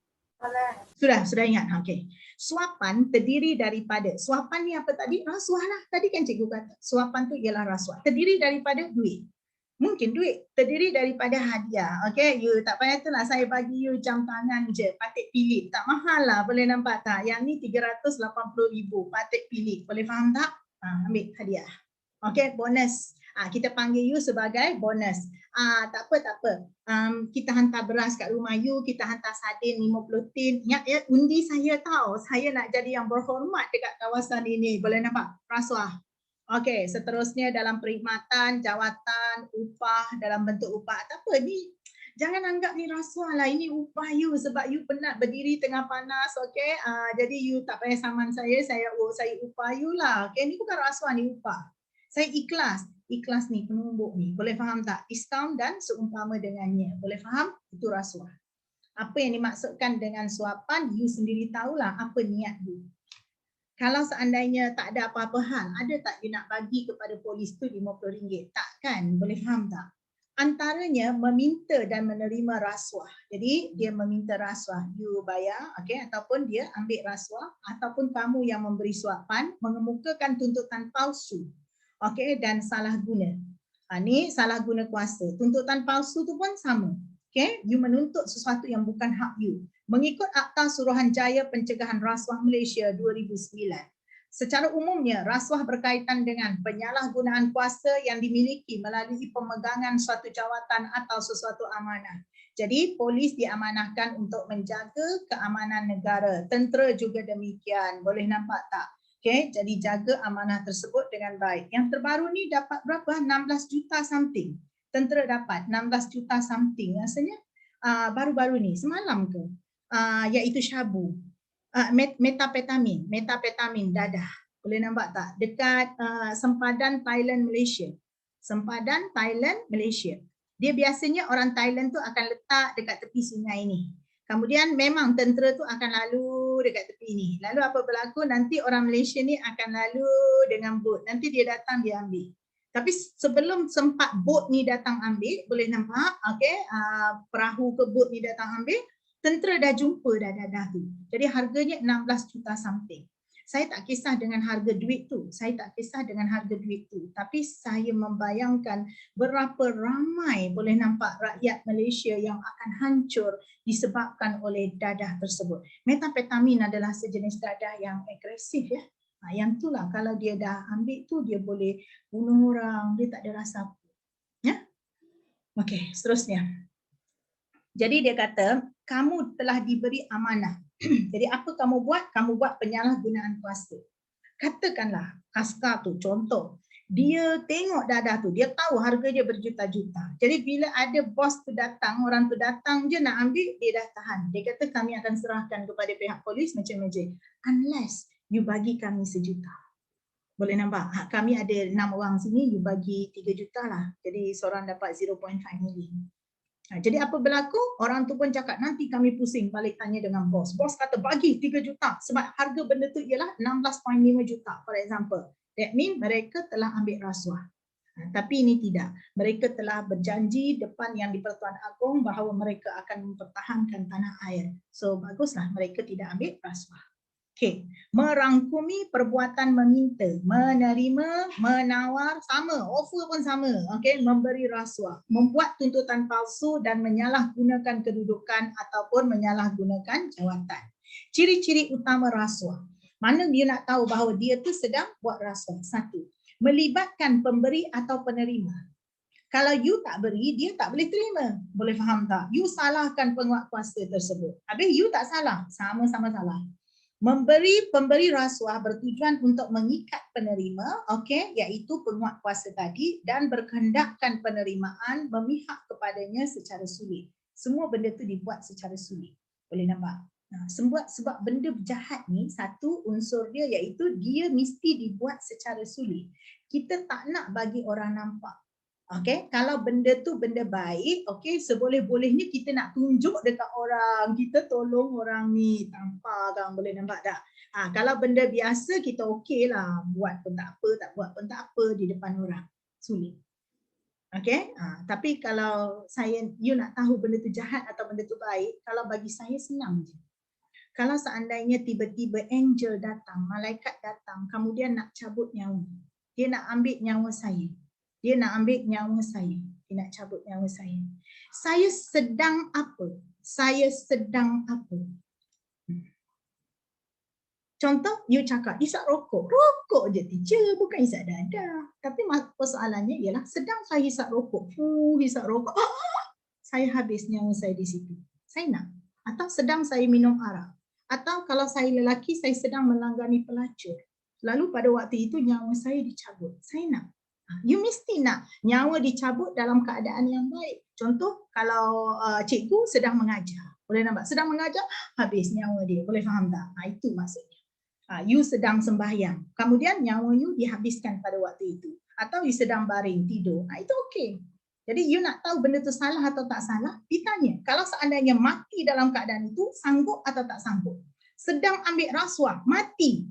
Sudah ingat. Okey. Suapan terdiri daripada, suapan ni apa tadi? Rasuah lah. Tadi kan cikgu kata, suapan tu ialah rasuah. Terdiri daripada duit. Mungkin duit. Terdiri daripada hadiah. Okey, you tak payah tu lah, saya bagi you jam tangan je, patik pilih. Tak mahal lah, boleh nampak tak? Yang ni 380,000, patik pilih. Boleh faham tak? Ambil hadiah. Okey, bonus. Kita panggil you sebagai bonus. Tak apa. Kita hantar beras kat rumah you, kita hantar sardin 50 tin. Ingat ya, undi saya tahu. Saya nak jadi yang berhormat dekat kawasan ini. Boleh nampak? Rasuah. Okey, seterusnya dalam perkhidmatan, jawatan, upah dalam bentuk upah. Tak apa ni. Jangan anggap ni rasuah lah. Ini upah you sebab you penat berdiri tengah panas. Okey, jadi you tak payah saman saya upah you lah. Okey, ni bukan rasuah, ni upah. Saya ikhlas ni, penumbuk ni. Boleh faham tak? Diskaun dan seumpama dengannya. Boleh faham? Itu rasuah. Apa yang dimaksudkan dengan suapan, you sendiri tahulah apa niat you. Kalau seandainya tak ada apa-apa hal, ada tak you nak bagi kepada polis tu RM50? Takkan, boleh faham tak? Antaranya meminta dan menerima rasuah. Jadi dia meminta rasuah, you bayar, ataupun dia ambil rasuah, ataupun kamu yang memberi suapan mengemukakan tuntutan palsu. Dan salah guna. Ni salah guna kuasa. Tuntutan palsu tu pun sama. You menuntut sesuatu yang bukan hak you. Mengikut Akta Suruhanjaya Pencegahan Rasuah Malaysia 2009. Secara umumnya, rasuah berkaitan dengan penyalahgunaan kuasa yang dimiliki melalui pemegangan suatu jawatan atau sesuatu amanah. Jadi, polis diamanahkan untuk menjaga keamanan negara. Tentera juga demikian. Boleh nampak tak? Jadi jaga amanah tersebut dengan baik. Yang terbaru ni dapat berapa? 16 juta something. Tentera dapat 16 juta something. Rasanya baru-baru ni, semalam ke? Iaitu syabu. Metapetamin dadah. Boleh nampak tak? Dekat sempadan Thailand, Malaysia. Sempadan Thailand, Malaysia. Dia biasanya orang Thailand tu akan letak dekat tepi sungai ni. Kemudian memang tentera tu akan lalu dekat tepi ni. Lalu apa berlaku? Nanti orang Malaysia ni akan lalu dengan bot. Nanti dia datang, dia ambil. Tapi sebelum sempat bot ni datang ambil, boleh nampak, perahu ke bot ni datang ambil, tentera dah jumpa dah tu. Jadi harganya 16 juta something. Saya tak kisah dengan harga duit tu. Tapi saya membayangkan berapa ramai, boleh nampak, rakyat Malaysia yang akan hancur disebabkan oleh dadah tersebut. Metapetamin adalah sejenis dadah yang agresif ya. Yang itulah kalau dia dah ambil tu dia boleh bunuh orang, dia tak ada rasa apa. Ya? Okey, seterusnya. Jadi dia kata, kamu telah diberi amanah. Jadi apa kamu buat? Kamu buat penyalahgunaan kuasa. Katakanlah askar tu, contoh, dia tengok dadah tu, dia tahu harga dia berjuta-juta. Jadi bila ada bos tu datang, orang tu datang je nak ambil, dia dah tahan. Dia kata kami akan serahkan kepada pihak polis macam-macam. Unless you bagi kami 1 juta. Boleh nampak? Kami ada 6 orang sini, you bagi 3 juta lah. Jadi seorang dapat 0.5 million. Jadi apa berlaku? Orang tu pun cakap nanti kami pusing balik tanya dengan bos. Bos kata bagi 3 juta sebab harga benda tu ialah 16.5 juta for example. That means mereka telah ambil rasuah. Tapi ini tidak. Mereka telah berjanji depan Yang di-Pertuan Agong bahawa mereka akan mempertahankan tanah air. So baguslah mereka tidak ambil rasuah. Okey, merangkumi perbuatan meminta, menerima, menawar sama, offer pun sama. Okey, memberi rasuah, membuat tuntutan palsu dan menyalahgunakan kedudukan ataupun menyalahgunakan jawatan. Ciri-ciri utama rasuah. Mana dia nak tahu bahawa dia tu sedang buat rasuah? Satu, melibatkan pemberi atau penerima. Kalau you tak beri, dia tak boleh terima. Boleh faham tak? You salahkan penguatkuasa tersebut. Habis you tak salah, sama-sama salah. Pemberi rasuah bertujuan untuk mengikat penerima, okey, iaitu penguatkuasa tadi dan berkehendakkan penerimaan memihak kepadanya secara sulit. Semua benda tu dibuat secara sulit. Boleh nampak? Sebab benda jahat ni satu unsur dia iaitu dia mesti dibuat secara sulit. Kita tak nak bagi orang nampak. Okey, kalau benda tu benda baik, okey, seboleh-bolehnya kita nak tunjuk dekat orang, kita tolong orang ni, tanpa kan, boleh nampak tak? Kalau benda biasa kita okeylah, buat pun tak apa, tak buat pun tak apa di depan orang. Sulit. Okey, tapi kalau you nak tahu benda tu jahat atau benda tu baik, kalau bagi saya senang je. Kalau seandainya tiba-tiba angel datang, malaikat datang, kemudian nak cabut nyawa, dia nak ambil nyawa saya. Dia nak ambil nyawa saya. Dia nak cabut nyawa saya. Saya sedang apa? Saya sedang apa? Contoh, you cakap, isap rokok. Rokok je teacher, bukan isap dada. Tapi persoalannya ialah sedang saya hisap rokok. Hisap rokok. Saya habis nyawa saya di situ. Saya nak. Atau sedang saya minum arak. Atau kalau saya lelaki, saya sedang melanggani pelacur. Lalu pada waktu itu nyawa saya dicabut. Saya nak. You mesti nak nyawa dicabut dalam keadaan yang baik. Contoh kalau cikgu sedang mengajar. Boleh nampak? Sedang mengajar, habis nyawa dia. Boleh faham tak? Itu maksudnya. You sedang sembahyang. Kemudian nyawa you dihabiskan pada waktu itu. Atau you sedang baring, tidur. Itu okey. Jadi you nak tahu benda tu salah atau tak salah, ditanya. Kalau seandainya mati dalam keadaan itu, sanggup atau tak sanggup? Sedang ambil rasuah, mati.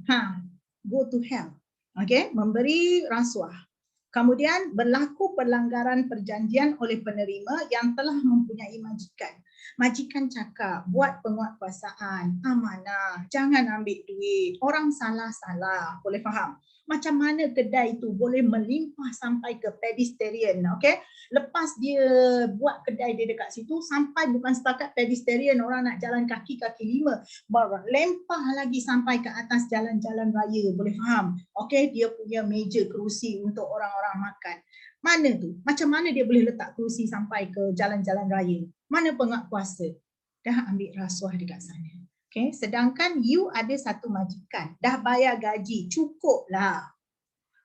Go to hell. Okey, memberi rasuah. Kemudian berlaku pelanggaran perjanjian oleh penerima yang telah mempunyai majikan. Majikan cakap, buat penguatkuasaan, amanah, jangan ambil duit, orang salah-salah, boleh faham? Macam mana kedai itu boleh melimpah sampai ke pedestrian, okey? Lepas dia buat kedai dia dekat situ, sampai bukan setakat pedestrian, orang nak jalan kaki 5, lempah lagi sampai ke atas jalan-jalan raya, boleh faham? Okey, dia punya meja kerusi untuk orang-orang makan. Mana tu? Macam mana dia boleh letak kerusi sampai ke jalan-jalan raya? Mana penguatkuasa? Dah ambil rasuah dekat sana. Okay. Sedangkan you ada satu majikan, dah bayar gaji, cukup lah.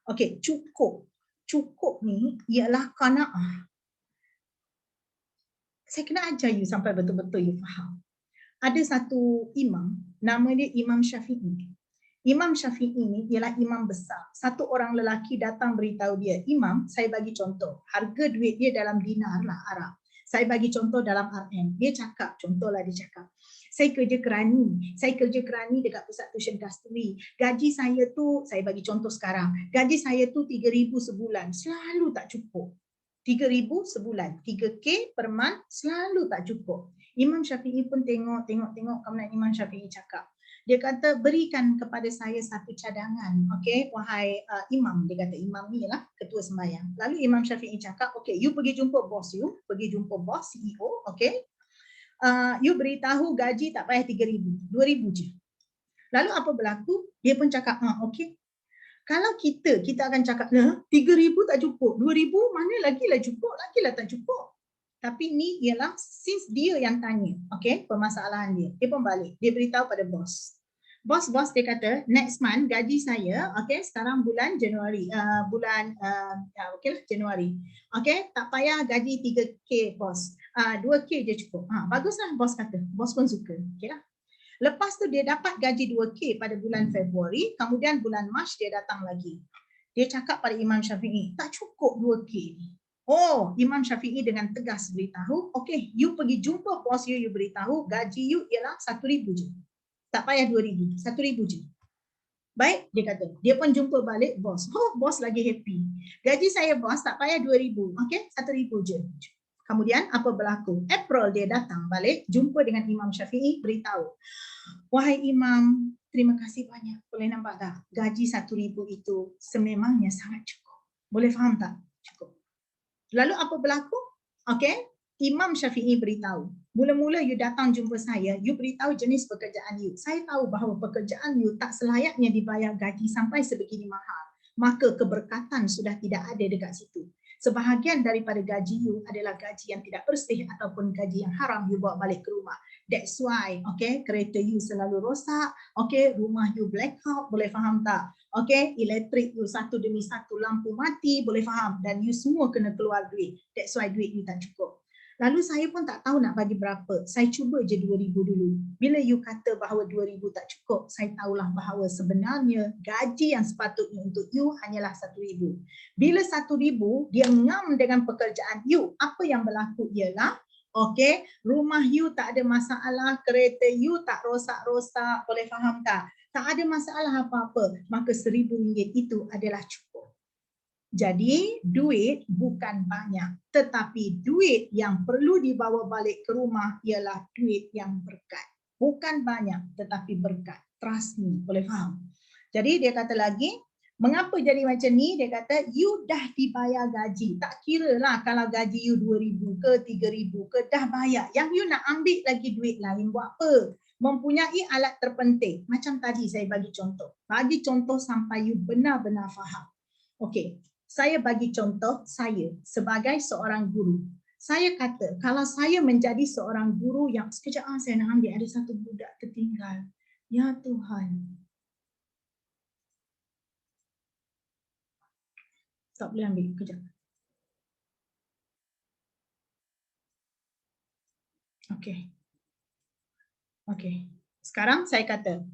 Okay, cukup. Cukup ni ialah qanaah. Saya kena ajar you sampai betul-betul you faham. Ada satu imam, nama dia Imam Syafi'i. Imam Syafi'i ni ialah imam besar. Satu orang lelaki datang beritahu dia, Imam, saya bagi contoh, harga duit dia dalam dinar lah Arab. Saya bagi contoh dalam RM. Dia cakap, contohlah dia cakap, saya kerja kerani dekat pusat tuition kasturi. Gaji saya tu, saya bagi contoh sekarang, gaji saya tu 3,000 sebulan, selalu tak cukup. 3,000 sebulan, 3K per month, selalu tak cukup. Imam Syafi'i pun tengok kemudian Imam Syafi'i cakap, dia kata berikan kepada saya satu cadangan, okey, wahai imam, dia kata imam ni lah ketua sembahyang. Lalu Imam Syafi'i cakap, okey, you pergi jumpa bos you, pergi jumpa bos CEO, okey. You beritahu gaji tak payah 3,000, 2,000 je. Lalu apa berlaku? Dia pun cakap, okey. Kalau kita akan cakap, 3,000 tak cukup, 2,000 mana lagi lah cukup, lagi lah tak cukup. Tapi ni ialah since dia yang tanya, okey, permasalahan dia. Dia pun balik, dia beritahu pada bos. Bos dia kata, next month gaji saya, okey, sekarang bulan Januari, okey lah Januari. Okey, tak payah gaji 3K bos. 2K je cukup. Baguslah bos kata. Bos pun suka. Okey lah. Lepas tu dia dapat gaji 2K pada bulan Februari, kemudian bulan Mac dia datang lagi. Dia cakap pada Imam Syafi'i, tak cukup 2K ni. Oh, Imam Syafi'i dengan tegas beritahu, okay, you pergi jumpa bos you, you beritahu gaji you ialah 1,000 je. Tak payah 2,000, 1,000 je. Baik, dia kata. Dia pun jumpa balik bos. Oh, bos lagi happy. Gaji saya bos tak payah 2,000, okay, 1,000 je. Kemudian apa berlaku? April dia datang balik, jumpa dengan Imam Syafi'i, beritahu, wahai Imam, terima kasih banyak. Boleh nampak tak? Gaji 1,000 itu sememangnya sangat cukup. Boleh faham tak? Cukup. Lalu apa berlaku? Okay, Imam Syafi'i beritahu, mula-mula you datang jumpa saya, you beritahu jenis pekerjaan you. Saya tahu bahawa pekerjaan you tak selayaknya dibayar gaji sampai sebegini mahal. Maka keberkatan sudah tidak ada dekat situ. Sebahagian daripada gaji you adalah gaji yang tidak bersih ataupun gaji yang haram you bawa balik ke rumah. That's why, okay, kereta you selalu rosak, okay, rumah you blackout, boleh faham tak? Okay, elektrik you satu demi satu lampu mati, boleh faham? Dan you semua kena keluar duit. That's why duit you tak cukup. Lalu saya pun tak tahu nak bagi berapa. Saya cuba je 2,000 dulu. Bila you kata bahawa 2,000 tak cukup, saya tahulah bahawa sebenarnya gaji yang sepatutnya untuk you hanyalah 1,000. Bila 1,000, dia ngam dengan pekerjaan you. Apa yang berlaku ialah, okay, rumah you tak ada masalah, kereta you tak rosak-rosak, boleh faham tak? Tak ada masalah apa-apa, maka RM1,000 itu adalah cukup. Jadi duit bukan banyak, tetapi duit yang perlu dibawa balik ke rumah ialah duit yang berkat. Bukan banyak, tetapi berkat. Trust me, boleh faham? Jadi dia kata lagi, mengapa jadi macam ni? Dia kata, you dah dibayar gaji. Tak kira lah kalau gaji you 2,000 ke 3,000 ke, dah bayar. Yang you nak ambil lagi duit lain buat apa? Mempunyai alat terpenting. Macam tadi saya bagi contoh. Bagi contoh sampai you benar-benar faham. Okey, saya bagi contoh saya sebagai seorang guru. Saya kata, kalau saya menjadi seorang guru yang sekejap saya nak ambil, ada satu budak tertinggal. Ya Tuhan. Tak boleh ambil, kejap. Okey. Okey. Sekarang saya kata,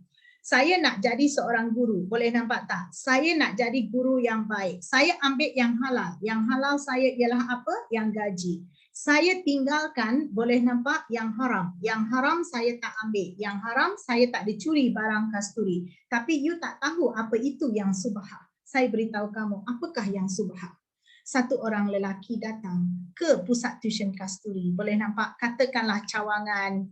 saya nak jadi seorang guru. Boleh nampak tak? Saya nak jadi guru yang baik. Saya ambil yang halal. Yang halal saya ialah apa? Yang gaji. Saya tinggalkan, boleh nampak, yang haram. Yang haram saya tak ambil. Yang haram saya tak dicuri barang kasturi. Tapi you tak tahu apa itu yang subhah. Saya beritahu kamu, apakah yang subhah? Satu orang lelaki datang ke pusat tuition kasturi. Boleh nampak, katakanlah cawangan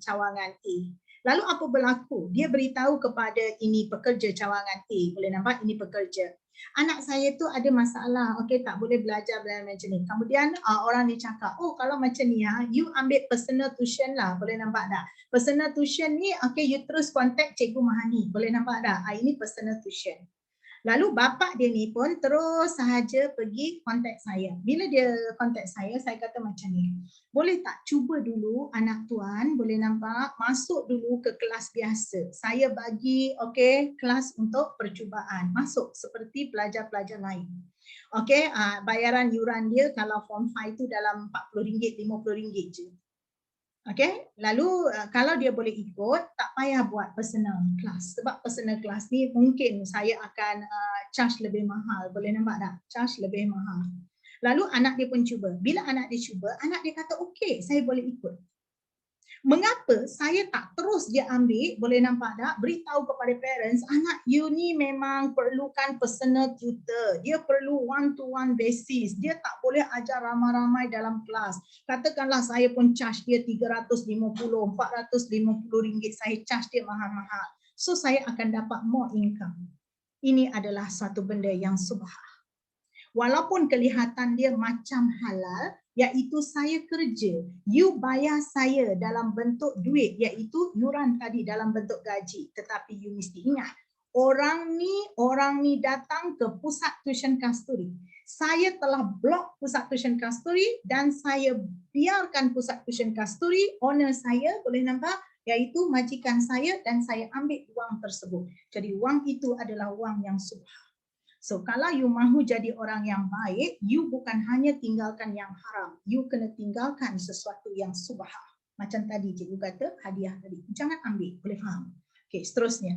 A. Lalu apa berlaku? Dia beritahu kepada ini pekerja cawangan A. Boleh nampak, ini pekerja. Anak saya tu ada masalah, okey, tak boleh belajar macam ni. Kemudian orang ni cakap, oh kalau macam ni you ambil personal tuition lah. Boleh nampak tak? Personal tuition ni, okey, you terus contact Cikgu Mahani. Boleh nampak tak? Ini personal tuition. Lalu bapa dia ni pun terus sahaja pergi kontak saya. Bila dia kontak saya kata macam ni. Boleh tak cuba dulu anak tuan, boleh nampak, masuk dulu ke kelas biasa. Saya bagi kelas untuk percubaan. Masuk seperti pelajar-pelajar lain. Bayaran yuran dia kalau form 5 tu dalam RM40, RM50 je. Lalu kalau dia boleh ikut, tak payah buat personal class. Sebab personal class ni mungkin saya akan charge lebih mahal. Boleh nampak tak? Charge lebih mahal. Lalu anak dia pun cuba. Bila anak dia cuba, anak dia kata okey, saya boleh ikut. Mengapa saya tak terus dia ambil, boleh nampak tak, beritahu kepada parents, anak you ni memang perlukan personal tutor. Dia perlu one-to-one basis. Dia tak boleh ajar ramai-ramai dalam kelas. Katakanlah saya pun charge dia RM350, RM450, saya charge dia mahal-mahal. So saya akan dapat more income. Ini adalah satu benda yang subhah. Walaupun kelihatan dia macam halal, iaitu saya kerja, you bayar saya dalam bentuk duit, iaitu yuran tadi dalam bentuk gaji. Tetapi you mesti ingat, orang ni datang ke pusat tuition kasturi. Saya telah blok pusat tuition kasturi dan saya biarkan pusat tuition kasturi, owner saya, boleh nampak, iaitu majikan saya, dan saya ambil wang tersebut. Jadi wang itu adalah wang yang subhah. So kalau you mahu jadi orang yang baik, you bukan hanya tinggalkan yang haram, you kena tinggalkan sesuatu yang subhah. Macam tadi cikgu kata hadiah tadi, jangan ambil, boleh faham? Okey, seterusnya.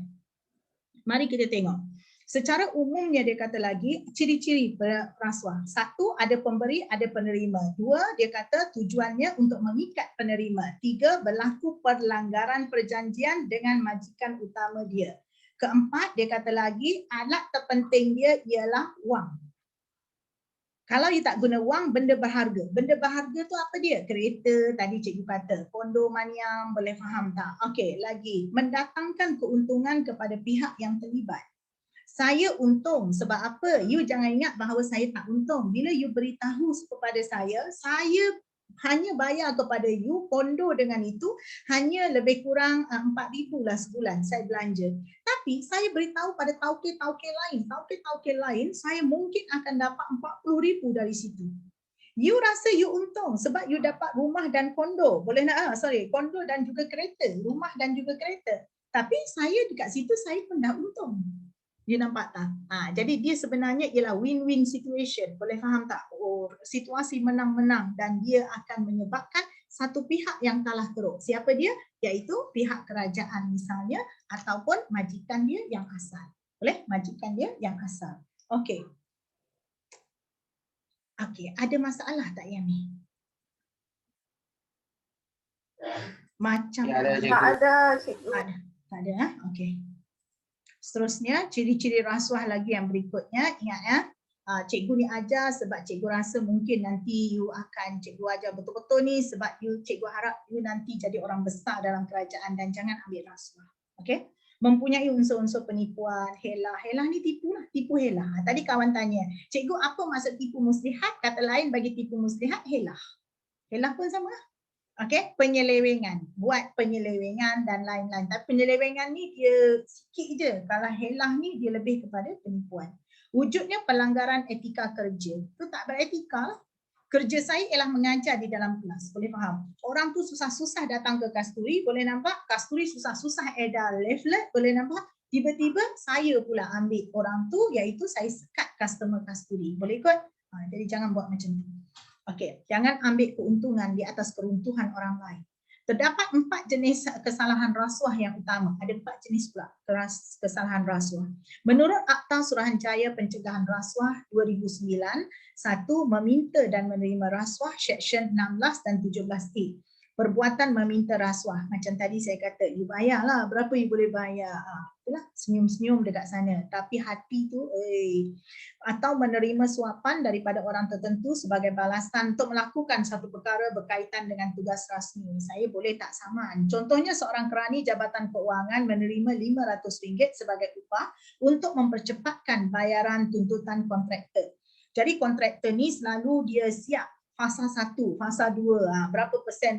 Mari kita tengok. Secara umumnya dia kata lagi ciri-ciri rasuah. Satu, ada pemberi, ada penerima. Dua, dia kata tujuannya untuk mengikat penerima. Tiga, berlaku pelanggaran perjanjian dengan majikan utama dia. Keempat, dia kata lagi alat terpenting dia ialah wang. Kalau you tak guna wang, benda berharga. Benda berharga tu apa dia? Kereta, tadi cikgu kata. Kondo maniam, boleh faham tak? Okey, lagi. Mendatangkan keuntungan kepada pihak yang terlibat. Saya untung sebab apa? You jangan ingat bahawa saya tak untung. Bila you beritahu kepada saya hanya bayar kepada you kondo dengan itu hanya lebih kurang 4,000 lah sebulan saya belanja. Tapi saya beritahu pada tauke-tauke lain, saya mungkin akan dapat 40,000 dari situ. You rasa you untung sebab you dapat rumah dan kondo. Boleh nak? Kondo dan juga kereta. Rumah dan juga kereta. Tapi saya dekat situ saya pun dah untung. You nampak tak? Jadi dia sebenarnya ialah win-win situation. Boleh faham tak? Situasi menang-menang dan dia akan menyebabkan satu pihak yang kalah teruk. Siapa dia? Iaitu pihak kerajaan misalnya ataupun majikan dia yang asal. Boleh? Majikan dia yang asal. Okey. Okey, ada masalah tak yang ni? Macam Ya, ada, cikgu. Tak ada, cikgu. Tak ada, okey. Seterusnya, ciri-ciri rasuah lagi yang berikutnya. Ingat ya, cikgu ni ajar sebab cikgu rasa mungkin nanti you akan cikgu ajar betul-betul ni sebab cikgu harap you nanti jadi orang besar dalam kerajaan dan jangan ambil rasuah. Okey? Mempunyai unsur-unsur penipuan, helah. Helah ni tipu lah, tipu helah. Tadi kawan tanya, cikgu apa maksud tipu muslihat? Kata lain bagi tipu muslihat, helah. Helah pun sama. Okey, penyelewengan, buat penyelewengan dan lain-lain. Tapi penyelewengan ni dia sikit je. Kalau helah ni dia lebih kepada penipuan. Wujudnya pelanggaran etika kerja. Itu tak beretika lah. Kerja saya ialah mengajar di dalam kelas. Boleh faham? Orang tu susah-susah datang ke kasturi. Boleh nampak? Kasturi susah-susah edar leaflet. Boleh nampak? Tiba-tiba saya pula ambil orang tu iaitu saya sekat customer kasturi. Boleh ikut? Jadi jangan buat macam tu. Okey, jangan ambil keuntungan di atas keruntuhan orang lain. Terdapat 4 jenis kesalahan rasuah yang utama. Ada 4 jenis pula kesalahan rasuah. Menurut Akta Suruhanjaya Pencegahan Rasuah 2009, 1. Meminta dan menerima rasuah Seksyen 16 dan 17A. Perbuatan meminta rasuah. Macam tadi saya kata, you bayarlah berapa you boleh bayar. Itulah senyum-senyum dekat sana. Tapi hati tu, atau menerima suapan daripada orang tertentu sebagai balasan untuk melakukan satu perkara berkaitan dengan tugas rasmi. Saya boleh tak saman. Contohnya seorang kerani Jabatan Keuangan menerima RM500 sebagai upah untuk mempercepatkan bayaran tuntutan kontraktor. Jadi kontraktor ni selalu dia siap fasa 1, fasa 2, berapa persen,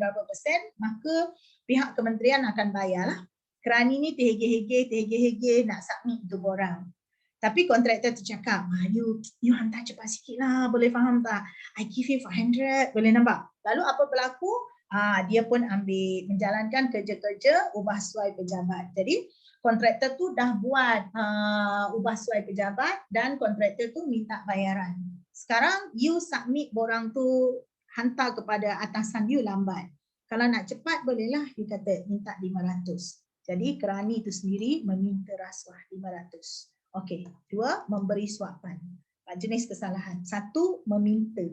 maka pihak kementerian akan bayarlah. Kerani ni terhege-hege nak submit tu borang. Tapi kontraktor tu cakap, you hantar cepat sikit lah, boleh faham tak? I give you 400, boleh nampak? Lalu apa berlaku? Dia pun ambil, menjalankan kerja-kerja ubah suai pejabat. Jadi kontraktor tu dah buat ubah suai pejabat dan kontraktor tu minta bayaran. Sekarang you submit borang tu hantar kepada atasan you lambat. Kalau nak cepat bolehlah you kata minta 500. Jadi kerani itu sendiri meminta rasuah 500. Okey, 2 memberi suapan. Jenis kesalahan. 1 meminta.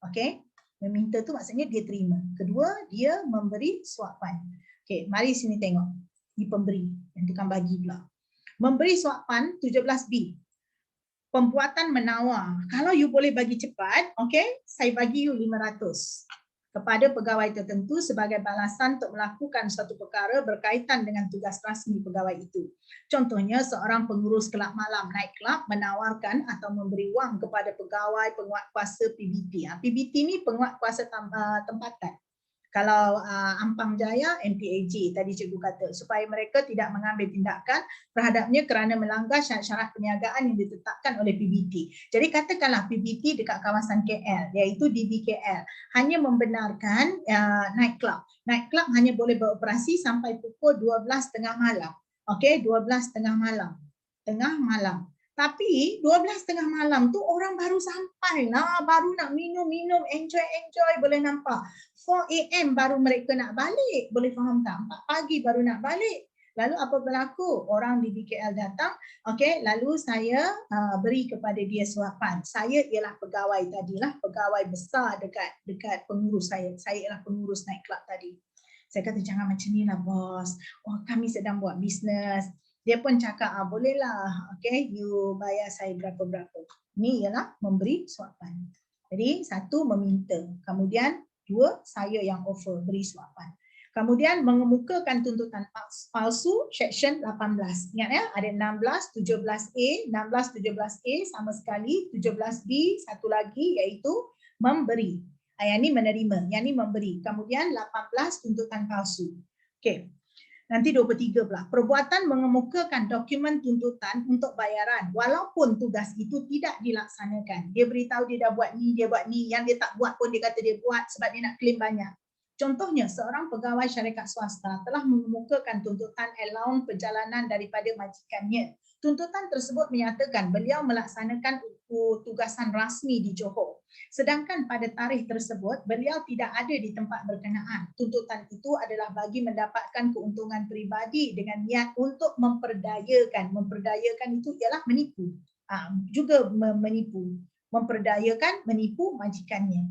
Okey, meminta tu maksudnya dia terima. Kedua dia memberi suapan. Okey, mari sini tengok. Ni pemberi yang tukang bagi pula. Memberi suapan 17B. Pembuatan menawar. Kalau you boleh bagi cepat, okey, saya bagi you 500 kepada pegawai tertentu sebagai balasan untuk melakukan suatu perkara berkaitan dengan tugas rasmi pegawai itu. Contohnya seorang pengurus kelab malam, night club, menawarkan atau memberi wang kepada pegawai penguatkuasa PBT. PBT ni penguatkuasa tempatan. Kalau Ampang Jaya, MPAJ tadi cikgu kata, supaya mereka tidak mengambil tindakan terhadapnya kerana melanggar syarat-syarat perniagaan yang ditetapkan oleh PBT. Jadi katakanlah PBT dekat kawasan KL, iaitu DBKL, hanya membenarkan night club. Night club hanya boleh beroperasi sampai pukul 12.30 malam. Okey, 12.30 malam. Tengah malam. Tapi 12.30 malam tu orang baru sampai lah, baru nak minum, enjoy, boleh nampak. 4 AM baru mereka nak balik, boleh faham tak? 4 pagi baru nak balik. Lalu apa berlaku? Orang di BKL datang, okey, lalu saya beri kepada dia suapan. Saya ialah pegawai tadilah, pegawai besar dekat pengurus saya. Saya ialah pengurus night club tadi. Saya kata jangan macam ni lah bos. Oh, kami sedang buat bisnes. Dia pun cakap, bolehlah, okey, you bayar saya berapa-berapa. Ini ialah memberi suapan. Jadi satu meminta, kemudian dua saya yang offer beri suapan. Kemudian mengemukakan tuntutan palsu section 18. Ingat ya, ada 16, 17A, 16, 17A sama sekali, 17B satu lagi iaitu memberi. Yang ini menerima, yang ini memberi. Kemudian 18 tuntutan palsu. Okey. Nanti 23 pula. Perbuatan mengemukakan dokumen tuntutan untuk bayaran walaupun tugas itu tidak dilaksanakan. Dia beritahu dia dah buat ni, dia buat ni, yang dia tak buat pun dia kata dia buat sebab dia nak claim banyak. Contohnya, seorang pegawai syarikat swasta telah mengemukakan tuntutan allowance perjalanan daripada majikannya. Tuntutan tersebut menyatakan beliau melaksanakan tugasan rasmi di Johor. Sedangkan pada tarikh tersebut, beliau tidak ada di tempat berkenaan. Tuntutan itu adalah bagi mendapatkan keuntungan peribadi dengan niat untuk memperdayakan. Memperdayakan itu ialah menipu. Juga menipu. Memperdayakan, menipu majikannya.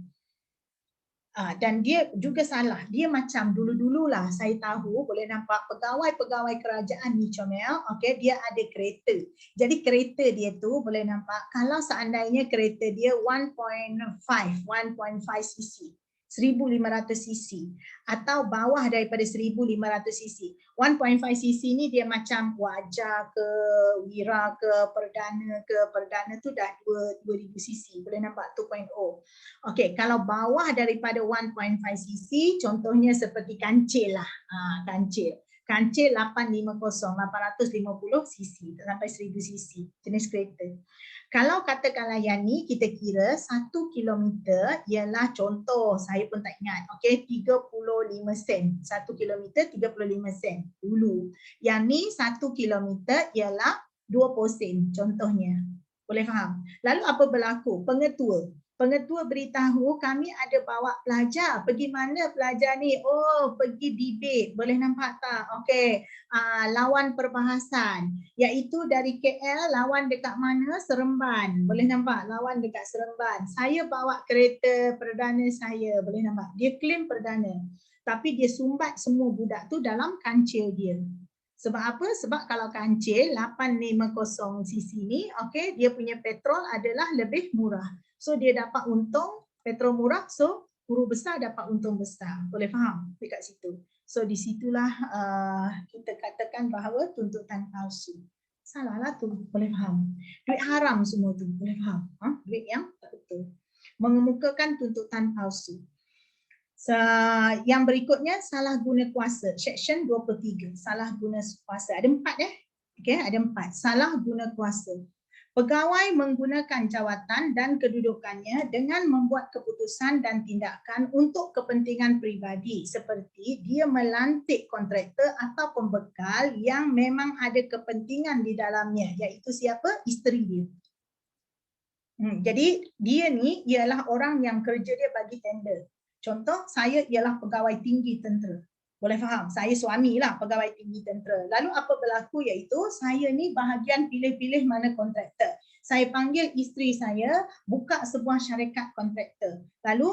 Dan dia juga salah. Dia macam dulu-dululah saya tahu, boleh nampak pegawai-pegawai kerajaan ni Comel, okey, dia ada kereta. Jadi kereta dia tu boleh nampak kalau seandainya kereta dia 1.5 cc, 1500 cc atau bawah daripada 1500 cc. 1.5 cc ni dia macam Wajah ke, Wira ke, Perdana tu dah 2000 cc, boleh nampak 2.0. Okey, kalau bawah daripada 1.5 cc contohnya seperti kancil lah. Kancil 850 cc sampai 1000 cc jenis kereta. Kalau katakanlah yang ni kita kira 1 kilometer ialah contoh, saya pun tak ingat, okey, 35 sen. 1 kilometer 35 sen dulu. Yang ni 1 kilometer ialah 20 sen contohnya. Boleh faham? Lalu apa berlaku? Pengetua beritahu kami ada bawa pelajar. Pergi mana pelajar ni? Oh, pergi debate. Boleh nampak tak? Okey. Lawan perbahasan. Iaitu dari KL, lawan dekat mana? Seremban. Boleh nampak? Lawan dekat Seremban. Saya bawa kereta perdana saya. Boleh nampak? Dia claim perdana. Tapi dia sumbat semua budak tu dalam kancil dia. Sebab apa? Sebab kalau kancil 850 cc ni, okey, dia punya petrol adalah lebih murah. So dia dapat untung, petrol murah, so guru besar dapat untung besar. Boleh faham dekat situ? So di situlah kita katakan bahawa tuntutan palsu. Salahlah tu, boleh faham. Duit haram semua tu, boleh faham. Duit yang tak betul. Mengemukakan tuntutan palsu. Yang berikutnya salah guna kuasa, section 23. Salah guna kuasa. Ada 4 Okay, ada 4. Salah guna kuasa. Pegawai menggunakan jawatan dan kedudukannya dengan membuat keputusan dan tindakan untuk kepentingan peribadi seperti dia melantik kontraktor atau pembekal yang memang ada kepentingan di dalamnya, iaitu siapa? Isteri dia. Jadi dia ni ialah orang yang kerja dia bagi tender. Contoh, saya ialah pegawai tinggi tentera. Boleh faham? Saya suami lah pegawai tinggi tentera. Lalu apa berlaku iaitu saya ni bahagian pilih-pilih mana kontraktor. Saya panggil isteri saya buka sebuah syarikat kontraktor. Lalu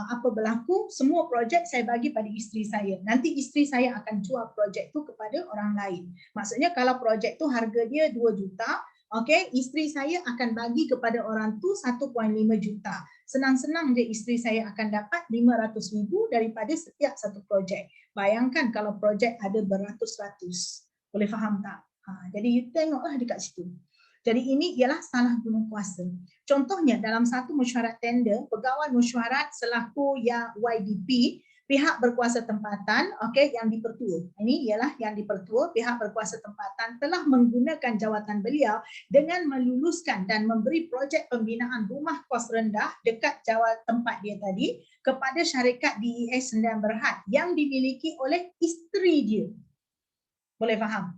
apa berlaku? Semua projek saya bagi pada isteri saya. Nanti isteri saya akan jual projek tu kepada orang lain. Maksudnya kalau projek tu harga dia 2 juta, okey, isteri saya akan bagi kepada orang tu 1.5 juta. Senang-senang je isteri saya akan dapat 500,000 daripada setiap satu projek. Bayangkan kalau projek ada beratus-ratus. Boleh faham tak? Jadi you tengoklah dekat situ. Jadi ini ialah salah guna kuasa. Contohnya dalam satu mesyuarat tender, pegawai mesyuarat selaku yang YDP, pihak berkuasa tempatan, okey, yang dipertua. Ini ialah yang dipertua, pihak berkuasa tempatan telah menggunakan jawatan beliau dengan meluluskan dan memberi projek pembinaan rumah kos rendah dekat jawatan tempat dia tadi kepada syarikat DES Sendirian Berhad yang dimiliki oleh isteri dia. Boleh faham?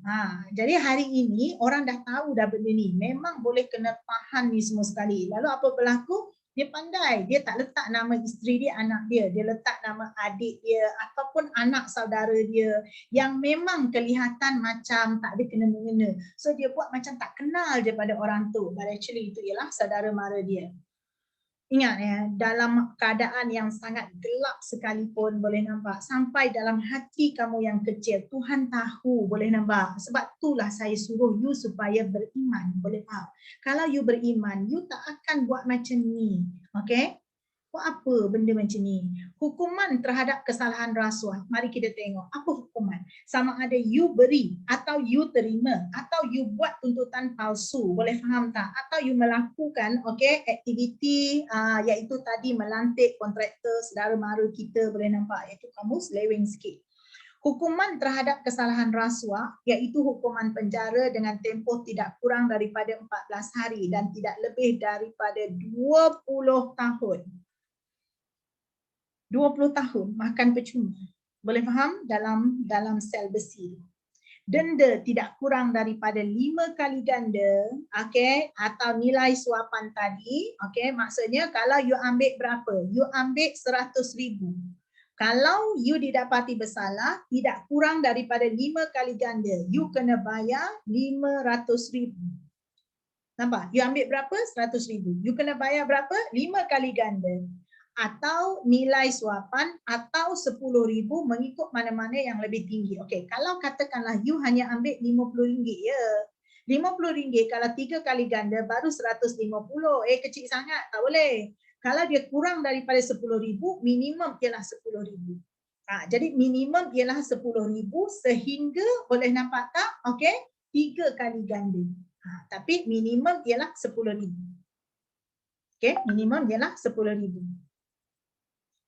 Jadi hari ini orang dah tahu dah benda ni. Memang boleh kena tahan ni semua sekali. Lalu apa berlaku? Dia pandai, dia tak letak nama isteri dia, anak dia, dia letak nama adik dia ataupun anak saudara dia yang memang kelihatan macam tak ada kena-mengena. So dia buat macam tak kenal je pada orang tu, but actually itu ialah saudara mara dia. Ingat ya, dalam keadaan yang sangat gelap sekalipun, boleh nampak, sampai dalam hati kamu yang kecil, Tuhan tahu, boleh nampak. Sebab itulah saya suruh you supaya beriman, boleh faham. Kalau you beriman, you tak akan buat macam ni. Okay? Buat apa benda macam ni? Hukuman terhadap kesalahan rasuah. Mari kita tengok apa hukuman. Sama ada you beri atau you terima atau you buat tuntutan palsu. Boleh faham tak? Atau you melakukan aktiviti iaitu tadi melantik kontraktor saudara mara kita, boleh nampak, iaitu kamu seleweng sikit. Hukuman terhadap kesalahan rasuah iaitu hukuman penjara dengan tempoh tidak kurang daripada 14 hari dan tidak lebih daripada 20 tahun. 20 tahun makan percuma. Boleh faham? Dalam sel besi. Denda tidak kurang daripada 5 kali ganda, atau nilai suapan tadi, maksudnya kalau you ambil berapa? You ambil 100,000. Kalau you didapati bersalah, tidak kurang daripada 5 kali ganda, you kena bayar 500,000. Nampak? You ambil berapa? 100,000. You kena bayar berapa? 5 kali ganda. Atau nilai suapan atau 10,000 mengikut mana-mana yang lebih tinggi. Okey, kalau katakanlah you hanya ambil RM50 ya. RM50 kalau 3 kali ganda baru 150. Kecil sangat, tak boleh. Kalau dia kurang daripada 10,000, minimum ialah 10,000. Jadi minimum ialah 10,000 sehingga, boleh nampak tak? Okey, 3 kali ganda. Tapi minimum ialah 10,000. Okey, minimum ialah 10,000.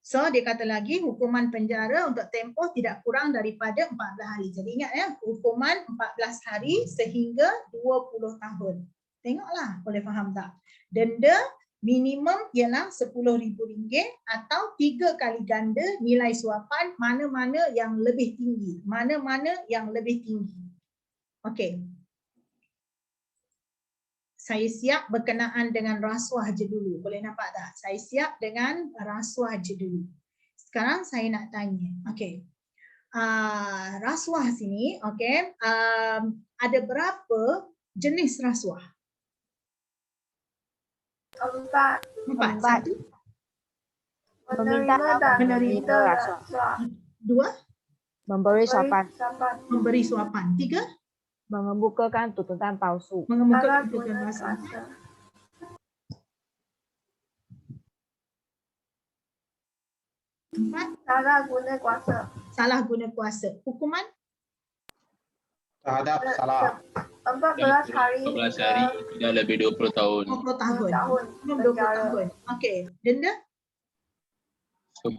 So dia kata lagi hukuman penjara untuk tempoh tidak kurang daripada 14 hari. Jadi ingat ya, hukuman 14 hari sehingga 20 tahun. Tengoklah, boleh faham tak? Denda minimum ialah RM10,000 atau 3 kali ganda nilai suapan mana-mana yang lebih tinggi. Mana-mana yang lebih tinggi. Okey. Saya siap berkenaan dengan rasuah je dulu. Boleh nampak tak? Saya siap dengan rasuah je dulu. Sekarang saya nak tanya. Okey. Rasuah sini, ada berapa jenis rasuah? 4. 4. 1. Meminta dan Menerima rasuah. 2. Memberi suapan. Memberi suapan. 3. Mengemukakan tuntutan palsu. Mengemukakan tuntutan palsu. 4. Salah guna kuasa. Salah guna kuasa. Hukuman? Terhadap salah 14 hari 14 hari tidak lebih 20 tahun. 20 tahun. tahun. 20 tahun. Okey. Denda? 5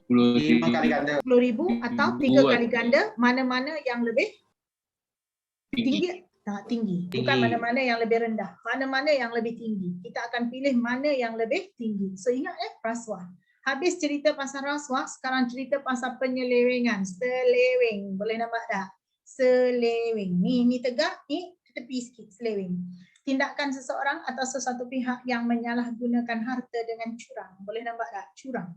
kali ganda. 10,000 atau 3 kali ganda. Mana-mana yang lebih tinggi? Tak tinggi. Bukan Tinggi. mana-mana yang lebih rendah. Mana-mana yang lebih tinggi. Kita akan pilih mana yang lebih tinggi. So ingat rasuah. Habis cerita pasal rasuah, sekarang cerita pasal penyelewengan. Seleweng. Boleh nampak tak? Seleweng. Ni tegak, ni tepi sikit. Seleweng. Tindakan seseorang atau sesuatu pihak yang menyalahgunakan harta dengan curang. Boleh nampak tak? Curang.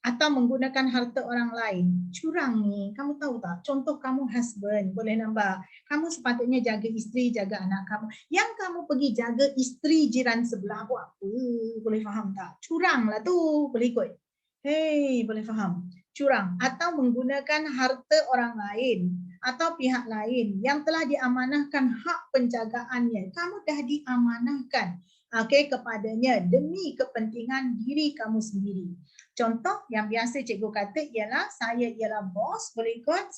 Atau menggunakan harta orang lain. Curang ni, kamu tahu tak? Contoh kamu husband, boleh nampak. Kamu sepatutnya jaga isteri, jaga anak kamu. Yang kamu pergi jaga isteri jiran sebelah, buat apa? Boleh faham tak? Curang lah tu, boleh ikut. Hei, boleh faham. Curang. Atau menggunakan harta orang lain atau pihak lain yang telah diamanahkan hak penjagaannya. Kamu dah diamanahkan kepadanya demi kepentingan diri kamu sendiri. Contoh yang biasa cikgu kata ialah saya ialah bos, boleh ikut,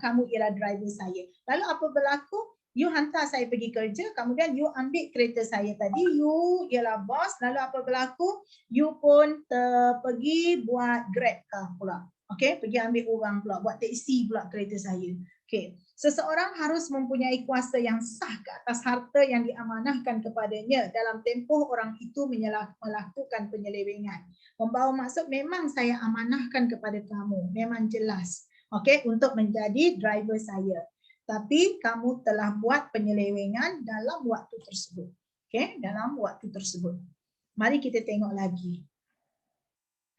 kamu ialah driver saya. Lalu apa berlaku? You hantar saya pergi kerja, kemudian you ambil kereta saya tadi, you ialah bos, lalu apa berlaku? You pun pergi buat Grab car pula. Okey, pergi ambil orang pula, buat teksi pula kereta saya. Okey, seseorang harus mempunyai kuasa yang sah ke atas harta yang diamanahkan kepadanya dalam tempoh orang itu melakukan penyelewengan. Membawa maksud memang saya amanahkan kepada kamu, memang jelas. Okey, untuk menjadi driver saya. Tapi kamu telah buat penyelewengan dalam waktu tersebut. Okey, dalam waktu tersebut. Mari kita tengok lagi.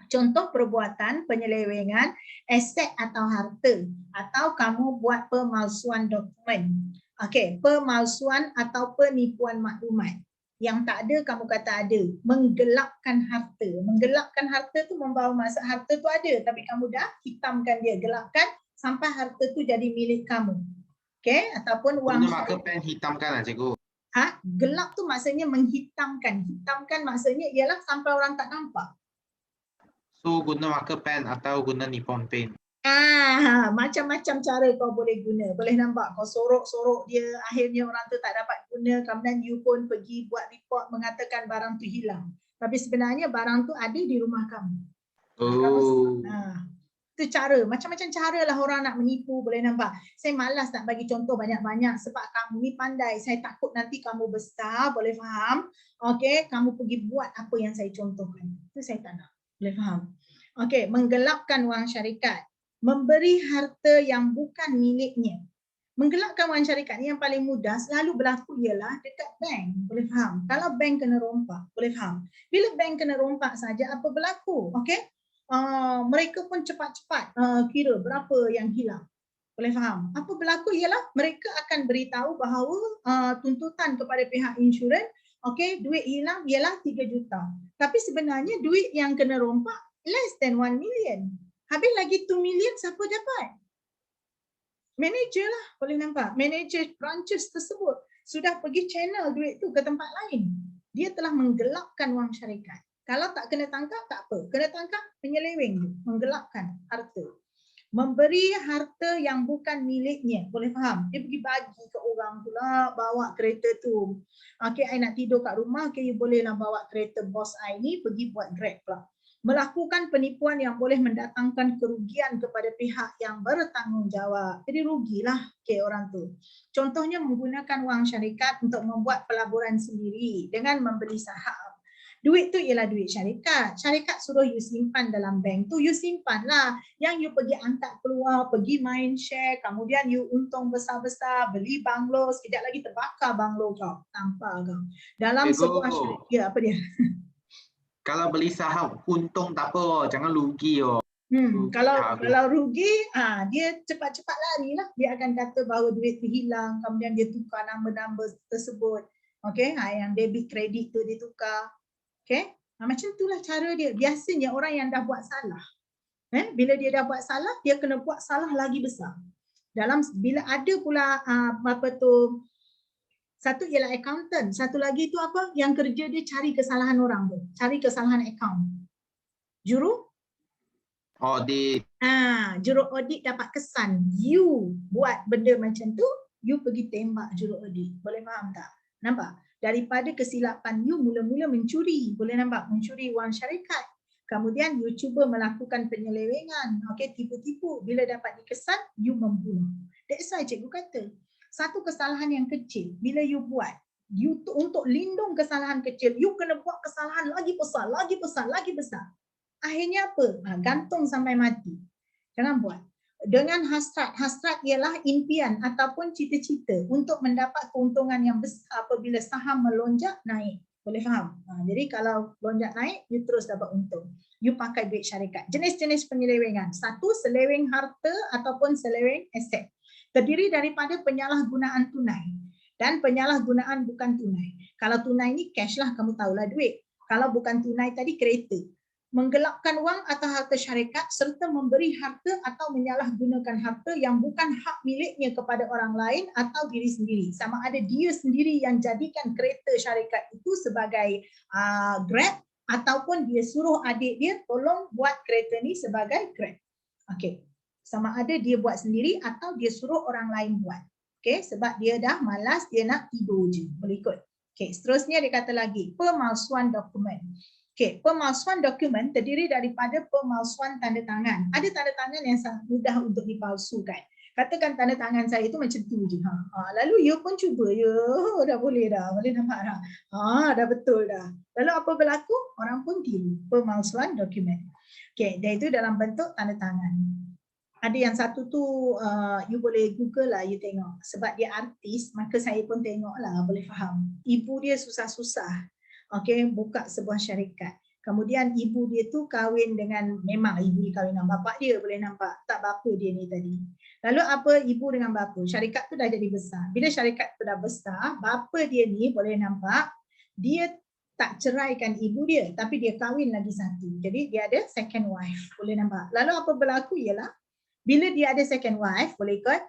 Contoh perbuatan penyelewengan aset atau harta, atau kamu buat pemalsuan dokumen. Okey, pemalsuan atau penipuan maklumat. Yang tak ada kamu kata ada. Menggelapkan harta. Menggelapkan harta tu membawa maksud harta tu ada, tapi kamu dah hitamkan dia, gelapkan sampai harta tu jadi milik kamu. Okey, ataupun wang Guna marker pen hitamkan lah cikgu. gelap tu maksudnya menghitamkan. Hitamkan maksudnya ialah sampai orang tak nampak. So guna marker pen atau guna Nippon Paint. Macam-macam cara kau boleh guna. Boleh nampak kau sorok-sorok dia, akhirnya orang tu tak dapat guna, kemudian you pun pergi buat report mengatakan barang tu hilang. Tapi sebenarnya barang tu ada di rumah kamu. Oh. Itu cara, macam-macam cara lah orang nak menipu, boleh nampak. Saya malas nak bagi contoh banyak-banyak sebab kamu ni pandai. Saya takut nanti kamu besar, boleh faham? Okey, kamu pergi buat apa yang saya contohkan. Itu saya tak nak. Boleh faham? Okey, menggelapkan wang syarikat. Memberi harta yang bukan miliknya. Menggelapkan wang syarikat ni yang paling mudah selalu berlaku ialah dekat bank. Boleh faham? Kalau bank kena rompak, boleh faham? Bila bank kena rompak saja, apa berlaku? Okey? Mereka pun cepat-cepat kira berapa yang hilang. Boleh faham? Apa berlaku ialah mereka akan beritahu bahawa tuntutan kepada pihak insurans, okey, duit hilang ialah 3 juta. Tapi sebenarnya duit yang kena rompak less than 1 million. Habis lagi 2 million siapa dapat? Manager lah, boleh nampak. Manager branches tersebut sudah pergi channel duit tu ke tempat lain. Dia telah menggelapkan wang syarikat. Kalau tak kena tangkap, tak apa. Kena tangkap, penyeleweng tu, menggelapkan harta. Memberi harta yang bukan miliknya. Boleh faham? Dia pergi bagi ke orang pula, bawa kereta tu. Okay, I nak tidur kat rumah, okay, you bolehlah bawa kereta bos I ni, pergi buat Grab pula. Melakukan penipuan yang boleh mendatangkan kerugian kepada pihak yang bertanggungjawab. Jadi rugilah orang tu. Contohnya menggunakan wang syarikat untuk membuat pelaburan sendiri dengan membeli saham. Duit tu ialah duit syarikat. Syarikat suruh you simpan dalam bank tu, you simpan lah. Yang you pergi angkat keluar, pergi main share, kemudian you untung besar-besar, beli banglo, sekejap lagi terbakar banglo kau. Tanpa kau. Dalam sebuah syarikat, ya apa dia? Kalau beli saham untung tak apa, jangan rugi. Kalau rugi, dia cepat-cepat lari lah. Dia akan kata bahawa duit tu hilang, kemudian dia tukar nama-nama tersebut. Okay, yang debit kredit tu dia tukar. Okay, macam itulah cara dia. Biasanya orang yang dah buat salah, bila dia dah buat salah, dia kena buat salah lagi besar. Bila ada pula satu ialah accountant, satu lagi tu apa? Yang kerja dia cari kesalahan orang tu, cari kesalahan account. Juru audit. Juru audit dapat kesan you buat benda macam tu, you pergi tembak juru audit. Boleh faham tak? Nampak? Daripada kesilapan you mula-mula mencuri, boleh nampak? Mencuri wang syarikat. Kemudian you cuba melakukan penyelewengan, tipu-tipu. Bila dapat dikesan, you membunuh. That's why cikgu kata, satu kesalahan yang kecil, bila you buat, you untuk lindung kesalahan kecil, you kena buat kesalahan lagi besar, lagi besar, lagi besar. Akhirnya apa? Gantung sampai mati. Jangan buat. Dengan hasrat. Hasrat ialah impian ataupun cita-cita untuk mendapat keuntungan yang besar apabila saham melonjak naik. Boleh faham? Jadi kalau lonjak naik, you terus dapat untung. You pakai duit syarikat. Jenis-jenis penyelewengan. Satu, seleweng harta ataupun seleweng aset. Terdiri daripada penyalahgunaan tunai dan penyalahgunaan bukan tunai. Kalau tunai ni cash lah, kamu tahulah duit. Kalau bukan tunai tadi kereta. Menggelapkan wang atau harta syarikat serta memberi harta atau menyalahgunakan harta yang bukan hak miliknya kepada orang lain atau diri sendiri. Sama ada dia sendiri yang jadikan kereta syarikat itu sebagai Grab ataupun dia suruh adik dia tolong buat kereta ni sebagai Grab. Okey. Sama ada dia buat sendiri atau dia suruh orang lain buat. Okey, sebab dia dah malas, dia nak tidur je. Boleh ikut. Okey, seterusnya dia kata lagi, pemalsuan dokumen. Okey, pemalsuan dokumen terdiri daripada pemalsuan tanda tangan. Ada tanda tangan yang sangat mudah untuk dipalsukan. Katakan tanda tangan saya itu macam tu je. Lalu you pun cuba, dah boleh dah. Boleh nampak dah. Dah betul dah. Lalu apa berlaku? Orang pun tiru. Pemalsuan dokumen. Okey, dia itu dalam bentuk tanda tangan. Ada yang satu tu you boleh google lah, you tengok. Sebab dia artis, maka saya pun tengok lah, boleh faham. Ibu dia susah-susah. Okey, buka sebuah syarikat. Kemudian ibu dia tu kahwin dengan, memang ibu dia kahwin dengan bapa dia, boleh nampak tak bapa dia ni tadi. Lalu apa ibu dengan bapa? Syarikat tu dah jadi besar. Bila syarikat tu dah besar, bapa dia ni boleh nampak dia tak ceraikan ibu dia, tapi dia kahwin lagi satu. Jadi dia ada second wife, boleh nampak. Lalu apa berlaku ialah bila dia ada second wife, boleh ikut,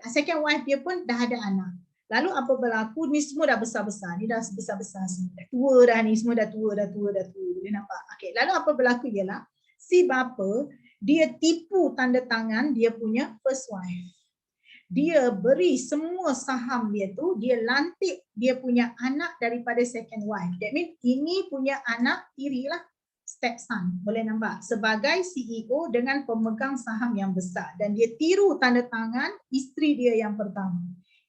second wife dia pun dah ada anak. Lalu apa berlaku, ni semua dah besar-besar, ni dah besar-besar semua, dah tua dah ni, semua dah tua, boleh nampak. Okey, lalu apa berlaku ialah si bapa dia tipu tanda tangan dia punya first wife. Dia beri semua saham dia tu, dia lantik dia punya anak daripada second wife. That means ini punya anak tiri lah, stepson, boleh nampak, sebagai CEO dengan pemegang saham yang besar, dan dia tiru tanda tangan isteri dia yang pertama.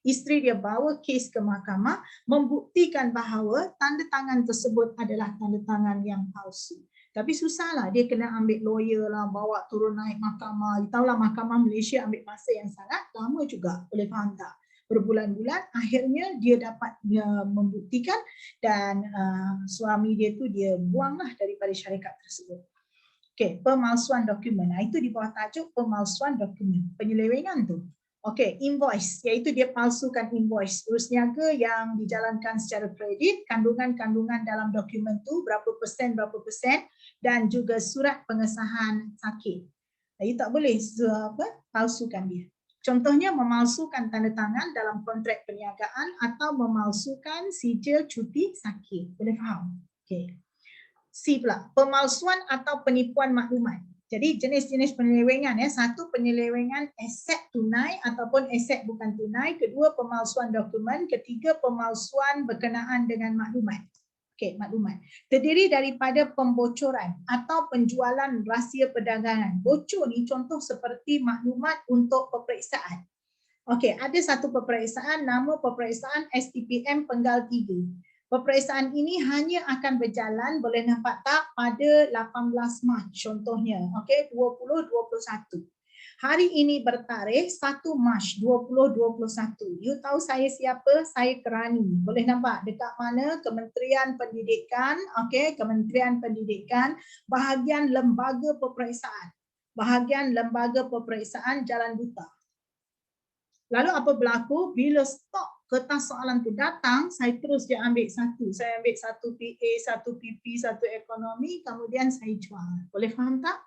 Isteri dia bawa kes ke mahkamah membuktikan bahawa tanda tangan tersebut adalah tanda tangan yang palsu. Tapi susahlah, dia kena ambil lawyer lah, bawa turun naik mahkamah. Tahulah mahkamah Malaysia ambil masa yang sangat lama juga, boleh faham tak? Berbulan-bulan, akhirnya dia dapat membuktikan dan suami dia tu dia buanglah daripada syarikat tersebut. Okey, pemalsuan dokumen. Itu di bawah tajuk pemalsuan dokumen, penyelewengan tu. Okey, invoice, iaitu dia palsukan invoice urus niaga yang dijalankan secara kredit, kandungan-kandungan dalam dokumen tu berapa persen, dan juga surat pengesahan sakit. Jadi tak boleh palsukan dia. Contohnya memalsukan tanda tangan dalam kontrak perniagaan atau memalsukan sijil cuti sakit. Boleh faham? Okey. C pula, pemalsuan atau penipuan maklumat. Jadi jenis-jenis penyelewengan ya, satu penyelewengan aset tunai ataupun aset bukan tunai, kedua pemalsuan dokumen, ketiga pemalsuan berkenaan dengan maklumat. Okey, maklumat. Terdiri daripada pembocoran atau penjualan rahsia perdagangan. Bocor ni contoh seperti maklumat untuk peperiksaan. Okey, ada satu peperiksaan, nama peperiksaan STPM Penggal 3. Peperiksaan ini hanya akan berjalan, boleh nampak tak, pada 18 Mac contohnya, okey, 2021. Hari ini bertarikh 1 Mac 2021. You tahu saya siapa? Saya Kerani. Boleh nampak dekat mana? Kementerian Pendidikan, okey, Kementerian Pendidikan, bahagian lembaga peperiksaan. Bahagian lembaga peperiksaan Jalan Duta. Lalu apa berlaku? Bila stok kertas soalan tu datang, saya terus dia ambil satu. Saya ambil satu PA, satu PP, satu ekonomi, kemudian saya jual. Boleh faham tak?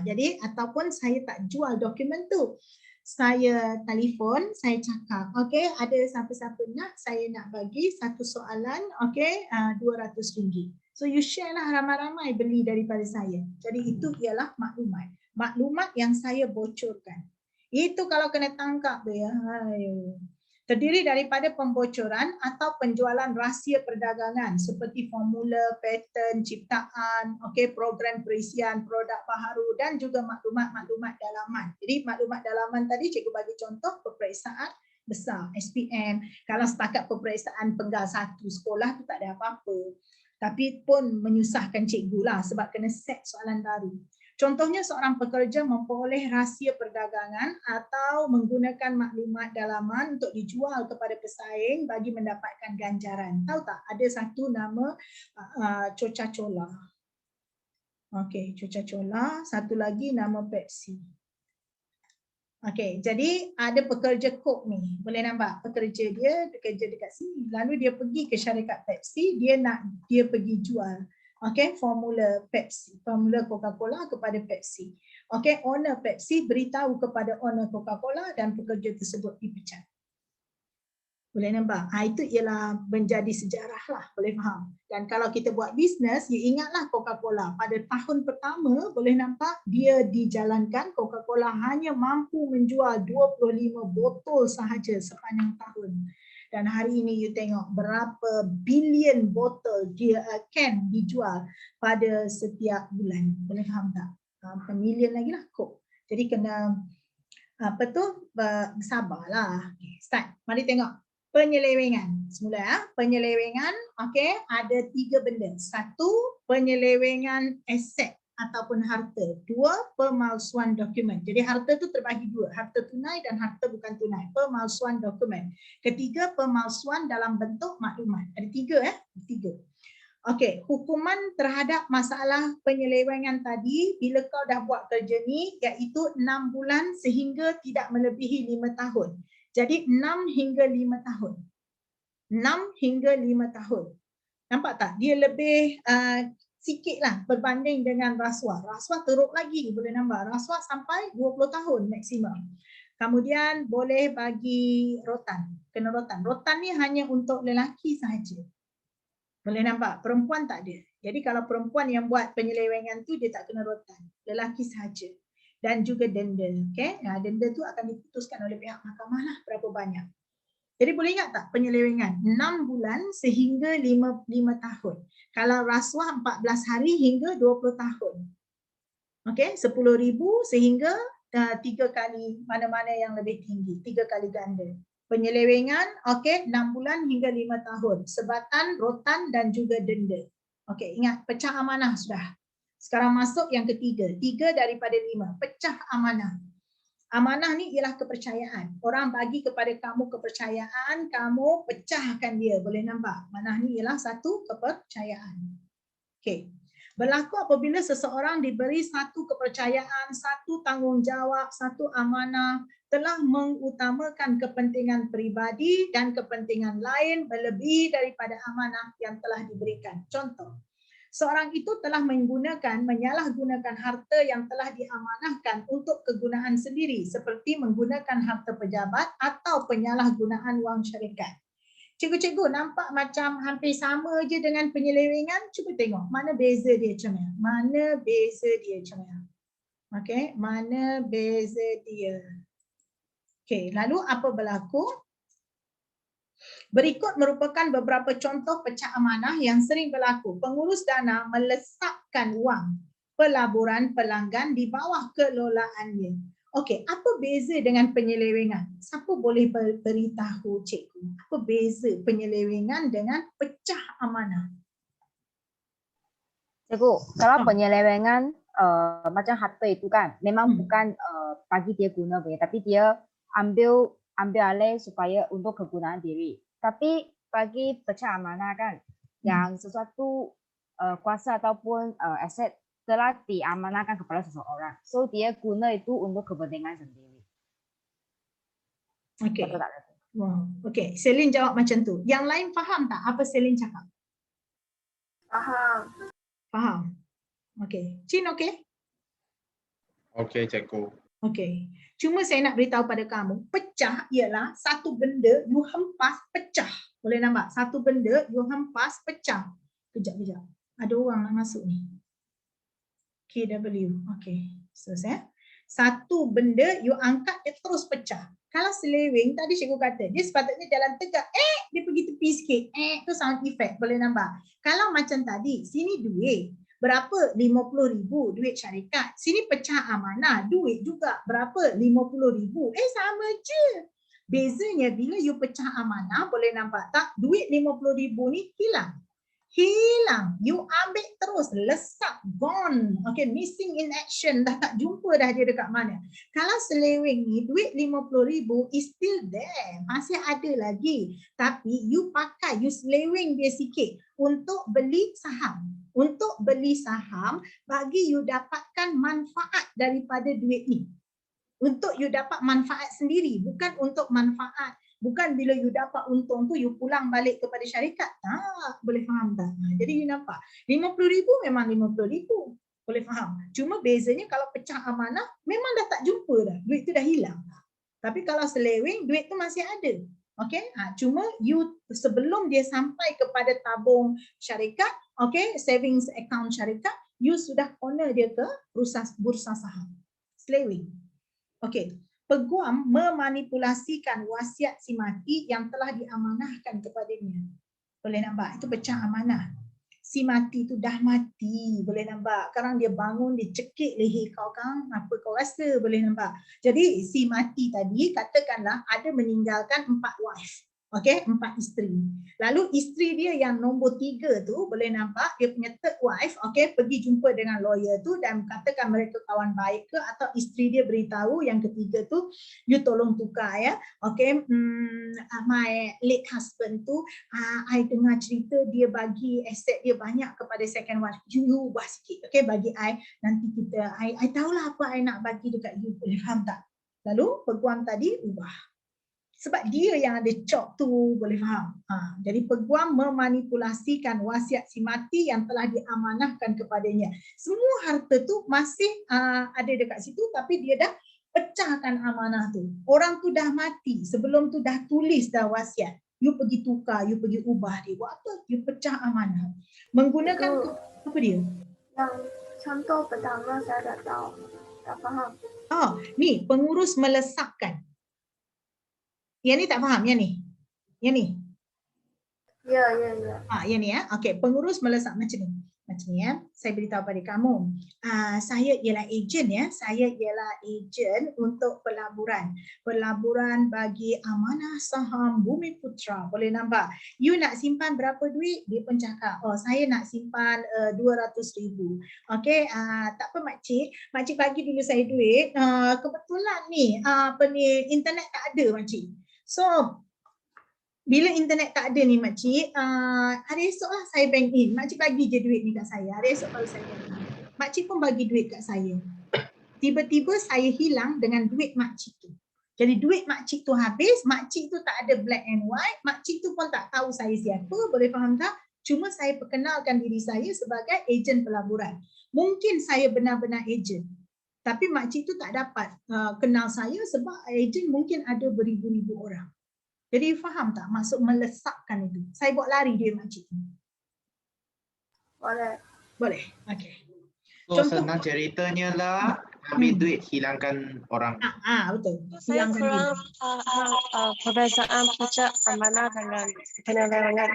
Jadi ataupun saya tak jual dokumen tu. Saya telefon, saya cakap, okey, ada siapa-siapa nak, saya nak bagi satu soalan, okey, RM200. So you share lah, ramai-ramai beli daripada saya. Jadi itu ialah maklumat. Maklumat yang saya bocorkan. Itu kalau kena tangkap dia. Terdiri daripada pembocoran atau penjualan rahsia perdagangan seperti formula, paten, ciptaan, okey, program perisian, produk baharu dan juga maklumat-maklumat dalaman. Jadi maklumat dalaman tadi cikgu bagi contoh peperiksaan besar, SPM. Kalau setakat peperiksaan penggal 1 sekolah tu tak ada apa-apa. Tapi pun menyusahkan cikgu lah sebab kena set soalan baru. Contohnya seorang pekerja memperoleh rahsia perdagangan atau menggunakan maklumat dalaman untuk dijual kepada pesaing bagi mendapatkan ganjaran. Tahu tak? Ada satu nama Coca-Cola. Okey, Coca-Cola. Satu lagi nama Pepsi. Okey, jadi ada pekerja Coke ni. Boleh nampak? Pekerja dia kerja dekat sini. Lalu dia pergi ke syarikat Pepsi, dia pergi jual. Okey, formula Pepsi, formula Coca-Cola kepada Pepsi. Okey, owner Pepsi beritahu kepada owner Coca-Cola dan pekerja tersebut dipecat. Boleh nampak? Itu ialah menjadi sejarah lah, boleh faham. Dan kalau kita buat bisnes, you ingatlah Coca-Cola. Pada tahun pertama, boleh nampak dia dijalankan, Coca-Cola hanya mampu menjual 25 botol sahaja sepanjang tahun. Dan hari ini you tengok berapa bilion botol dia can dijual pada setiap bulan. Boleh faham tak? Million lagi lah Coke. Jadi kena sabarlah. Okay, start. Mari tengok penyelewengan. Semula penyelewengan, okey, ada 3 benda. 1, penyelewengan aset ataupun harta. 2, pemalsuan dokumen. Jadi harta tu terbagi 2, harta tunai dan harta bukan tunai. Pemalsuan dokumen. Ketiga, pemalsuan dalam bentuk maklumat. Ada 3 3. Okey, hukuman terhadap masalah penyelewengan tadi bila kau dah buat kerja ni iaitu 6 bulan sehingga tidak melebihi 5 tahun. Jadi 6 hingga 5 tahun. 6 hingga 5 tahun. Nampak tak? Dia lebih sikit lah berbanding dengan rasuah. Rasuah teruk lagi boleh nambah. Rasuah sampai 20 tahun maksimum. Kemudian boleh bagi rotan. Kena rotan. Rotan ni hanya untuk lelaki sahaja. Boleh nampak? Perempuan tak ada. Jadi kalau perempuan yang buat penyelewengan tu dia tak kena rotan. Lelaki sahaja. Dan juga denda. Okay? Nah, denda tu akan diputuskan oleh pihak mahkamah lah berapa banyak. Jadi boleh ingat tak penyelewengan? 6 bulan sehingga 5 tahun. Kalau rasuah 14 hari hingga 20 tahun. Okay? 10,000 sehingga 3 kali mana-mana yang lebih tinggi. 3 kali ganda. Penyelewengan, okey, 6 bulan hingga 5 tahun. Sebatan, rotan dan juga denda. Okey, ingat pecah amanah sudah. Sekarang masuk yang ketiga. 3 daripada 5. Pecah amanah. Amanah ni ialah kepercayaan. Orang bagi kepada kamu kepercayaan, kamu pecahkan dia. Boleh nampak? Amanah ni ialah satu kepercayaan. Okey. Berlaku apabila seseorang diberi satu kepercayaan, satu tanggungjawab, satu amanah, telah mengutamakan kepentingan peribadi dan kepentingan lain melebihi daripada amanah yang telah diberikan. Contoh, seorang itu telah menyalahgunakan harta yang telah diamanahkan untuk kegunaan sendiri seperti menggunakan harta pejabat atau penyalahgunaan wang syarikat. Cikgu-cikgu nampak macam hampir sama je dengan penyelewengan. Cuba tengok mana beza dia macam mana. Mana beza dia macam mana. Okey, mana beza dia. Okey, lalu apa berlaku? Berikut merupakan beberapa contoh pecah amanah yang sering berlaku. Pengurus dana melesapkan wang pelaburan pelanggan di bawah kelolaannya. Okey, apa beza dengan penyelewengan? Siapa boleh beritahu cikgu? Apa beza penyelewengan dengan pecah amanah? Cikgu, kalau penyelewengan macam harta itu kan, memang bukan bagi dia guna punya, tapi dia ambil alih supaya untuk kegunaan diri. Tapi bagi pecah amanah kan, yang sesuatu kuasa ataupun aset telah diamanahkan kepada seseorang. So dia guna itu untuk kepentingan sendiri. Okey. Betul tak? Wow. Okey, Selin jawab macam tu. Yang lain faham tak apa Selin cakap? Faham. Faham. Okey. Chin okey? Okey, cikgu. Okey. Cuma saya nak beritahu pada kamu, pecah ialah satu benda you hempas pecah. Boleh nampak? Satu benda you hempas pecah. Kejap. Ada orang nak masuk ni. KW. Okey. Selesai. Satu benda you angkat dia terus pecah. Kalau seleweng tadi cikgu kata dia sepatutnya jalan tegak. Dia pergi tepi sikit. Tu sound effect. Boleh nampak? Kalau macam tadi, sini duit. Berapa? 50,000 duit syarikat. Sini pecah amanah. Duit juga. Berapa? 50,000. Sama je. Bezanya bila you pecah amanah, boleh nampak tak? Duit 50,000 ni hilang. Hilang. You ambil terus. Lesak. Gone. Okay, missing in action. Dah tak jumpa dah dia dekat mana. Kalau seleweng ni, duit 50,000 is still there. Masih ada lagi. Tapi you pakai, you seleweng dia sikit untuk beli saham. Untuk beli saham, bagi you dapatkan manfaat daripada duit ni. Untuk you dapat manfaat sendiri. Bukan untuk manfaat. Bukan bila you dapat untung tu, you pulang balik kepada syarikat. Tak, boleh faham tak? Jadi you nampak, 50,000 memang 50,000. Boleh faham? Cuma bezanya kalau pecah amanah, memang dah tak jumpa dah. Duit tu dah hilang. Tapi kalau seleweng, duit tu masih ada. Okay? Cuma you sebelum dia sampai kepada tabung syarikat, okay, savings account syarikat, you sudah corner dia ke bursa saham. Seleweng. Okay. Peguam memanipulasikan wasiat si mati yang telah diamanahkan kepadanya. Boleh nampak? Itu pecah amanah. Si mati tu dah mati. Boleh nampak? Sekarang dia bangun, dia cekik leher kau kan. Apa kau rasa? Boleh nampak? Jadi si mati tadi katakanlah ada meninggalkan 4 wife. Okey, 4 isteri. Lalu isteri dia yang nombor 3 tu boleh nampak dia punya third wife, okey, pergi jumpa dengan lawyer tu dan katakan mereka kawan baik ke, atau isteri dia beritahu yang ketiga tu, you tolong tukar ya. Okey, my late husband tu I dengar cerita dia bagi aset dia banyak kepada second wife. You ubah sikit. Okey, bagi I nanti kita I tahulah apa I nak bagi dekat you. Boleh faham tak? Lalu peguam tadi ubah. Sebab dia yang ada cop tu, boleh faham. Jadi peguam memanipulasikan wasiat si mati yang telah diamanahkan kepadanya. Semua harta tu masih ada dekat situ, tapi dia dah pecahkan amanah tu. Orang tu dah mati, sebelum tu dah tulis dah wasiat. You pergi tukar, you pergi ubah dia. Buat apa? You pecah amanah. Menggunakan Itu apa dia? yang contoh pertama saya tak tahu. Tak faham. Ni pengurus melesakkan. Yang ni tak faham, yang ni. Yang ni. Ya. Yang ni ya. Okey, pengurus melesak macam ni. Macam ni ya. Saya beritahu pada kamu. Saya ialah ejen ya. Saya ialah ejen untuk pelaburan. Pelaburan bagi amanah saham Bumiputra. Boleh nampak. You nak simpan berapa duit? Dia pun cakap, saya nak simpan 200,000. Okey, tak apa makcik. Makcik bagi dulu saya duit. Kebetulan ni, internet tak ada makcik. So, bila internet tak ada ni makcik, hari esok lah saya bank in. Makcik bagi je duit ni kat saya. Hari esok baru saya bank in. Makcik pun bagi duit kat saya. Tiba-tiba saya hilang dengan duit makcik tu. Jadi duit makcik tu habis, makcik tu tak ada black and white, makcik tu pun tak tahu saya siapa, boleh faham tak? Cuma saya perkenalkan diri saya sebagai ejen pelaburan. Mungkin saya benar-benar ejen. Tapi makcik tu tak dapat kenal saya sebab ejen mungkin ada beribu-ribu orang. Jadi faham tak maksud melesakkan itu? Saya buat lari dia makcik tu. Boleh. Boleh? Okey. So senang ceritanya lah, ambil duit, hilangkan orang. Betul. Saya Hilangkan kurang dia. faham perbezaan pecah amanah dengan penyelewengan.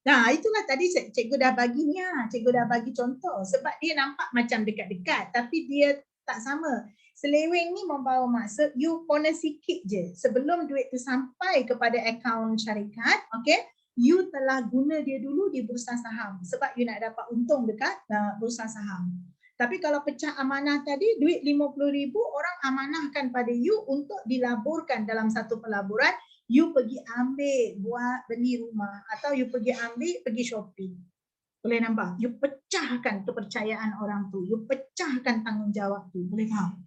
Nah, itulah tadi cikgu dah baginya. Cikgu dah bagi contoh. Sebab dia nampak macam dekat-dekat tapi dia tak sama. Seleweng ni membawa maksud you corner sikit je. Sebelum duit tu sampai kepada akaun syarikat, okay, you telah guna dia dulu di bursa saham. Sebab you nak dapat untung dekat bursa saham. Tapi kalau pecah amanah tadi, duit 50,000 orang amanahkan pada you untuk dilaburkan dalam satu pelaburan. You pergi ambil buat beli rumah atau you pergi ambil pergi shopping. Boleh nampak? You pecahkan kepercayaan orang tu. You pecahkan tanggungjawab tu. Boleh faham?